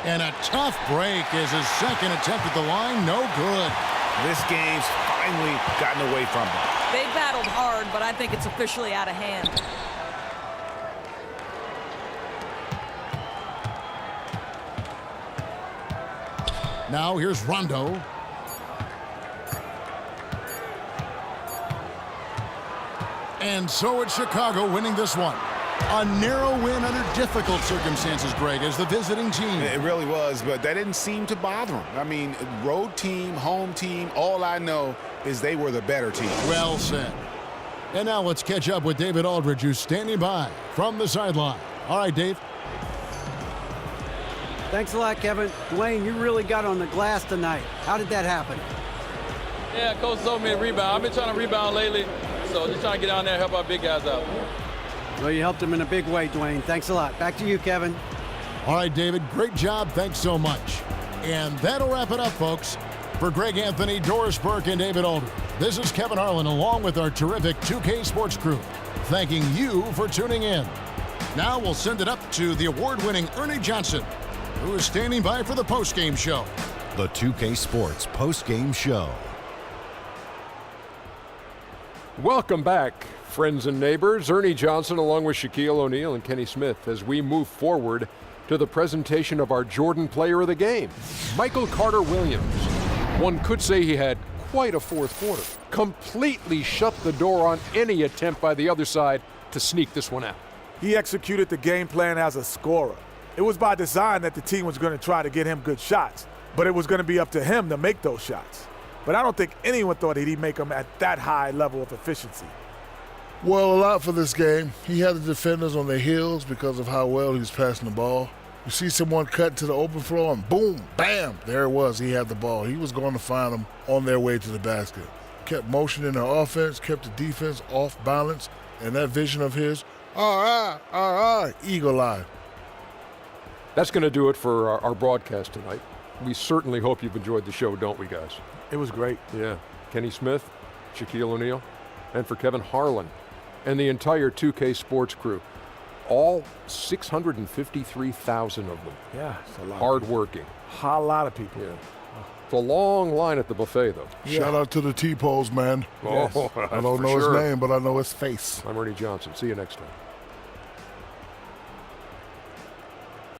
And a tough break is his second attempt at the line. No good. This game's finally gotten away from them. They battled hard, but I think it's officially out of hand. Now here's Rondo. And so it's Chicago winning this one. A narrow win under difficult circumstances, Greg, as the visiting team. It really was, but that didn't seem to bother them. I mean, road team, home team, all I know is they were the better team. Well said. And now let's catch up with David Aldridge, who's standing by from the sideline. All right, Dave. Thanks a lot, Kevin. Dwayne, you really got on the glass tonight. How did that happen? Yeah, coach told me to rebound. I've been trying to rebound lately, so just trying to get down there and help our big guys out. Well, you helped him in a big way, Dwayne. Thanks a lot. Back to you, Kevin. All right, David, great job. Thanks so much. And that'll wrap it up, folks. For Greg Anthony, Doris Burke, and David Aldridge, this is Kevin Harlan along with our terrific 2K Sports crew, thanking you for tuning in. Now we'll send it up to the award-winning Ernie Johnson, who is standing by for the postgame show. The 2K Sports postgame show. Welcome back, friends and neighbors. Ernie Johnson along with Shaquille O'Neal and Kenny Smith as we move forward to the presentation of our Jordan Player of the Game, Michael Carter Williams. One could say he had quite a fourth quarter. Completely shut the door on any attempt by the other side to sneak this one out. He executed the game plan as a scorer. It was by design that the team was going to try to get him good shots, but it was going to be up to him to make those shots. But I don't think anyone thought he'd make them at that high level of efficiency. Well, a lot for this game. He had the defenders on their heels because of how well he was passing the ball. You see someone cut to the open floor and boom, bam, there it was. He had the ball. He was going to find them on their way to the basket. Kept motioning the offense, kept the defense off balance, and that vision of his, all right, eagle eye. That's going to do it for our broadcast tonight. We certainly hope you've enjoyed the show, don't we, guys? It was great. Yeah. Kenny Smith, Shaquille O'Neal, and for Kevin Harlan and the entire 2K Sports crew. All 653,000 of them. Yeah, it's a lot. Hard-working. A lot of people. Yeah. It's a long line at the buffet, though. Yeah. Shout out to the T-Pose, man. Yes, I don't know his name, but I know his face. I'm Ernie Johnson. See you next time.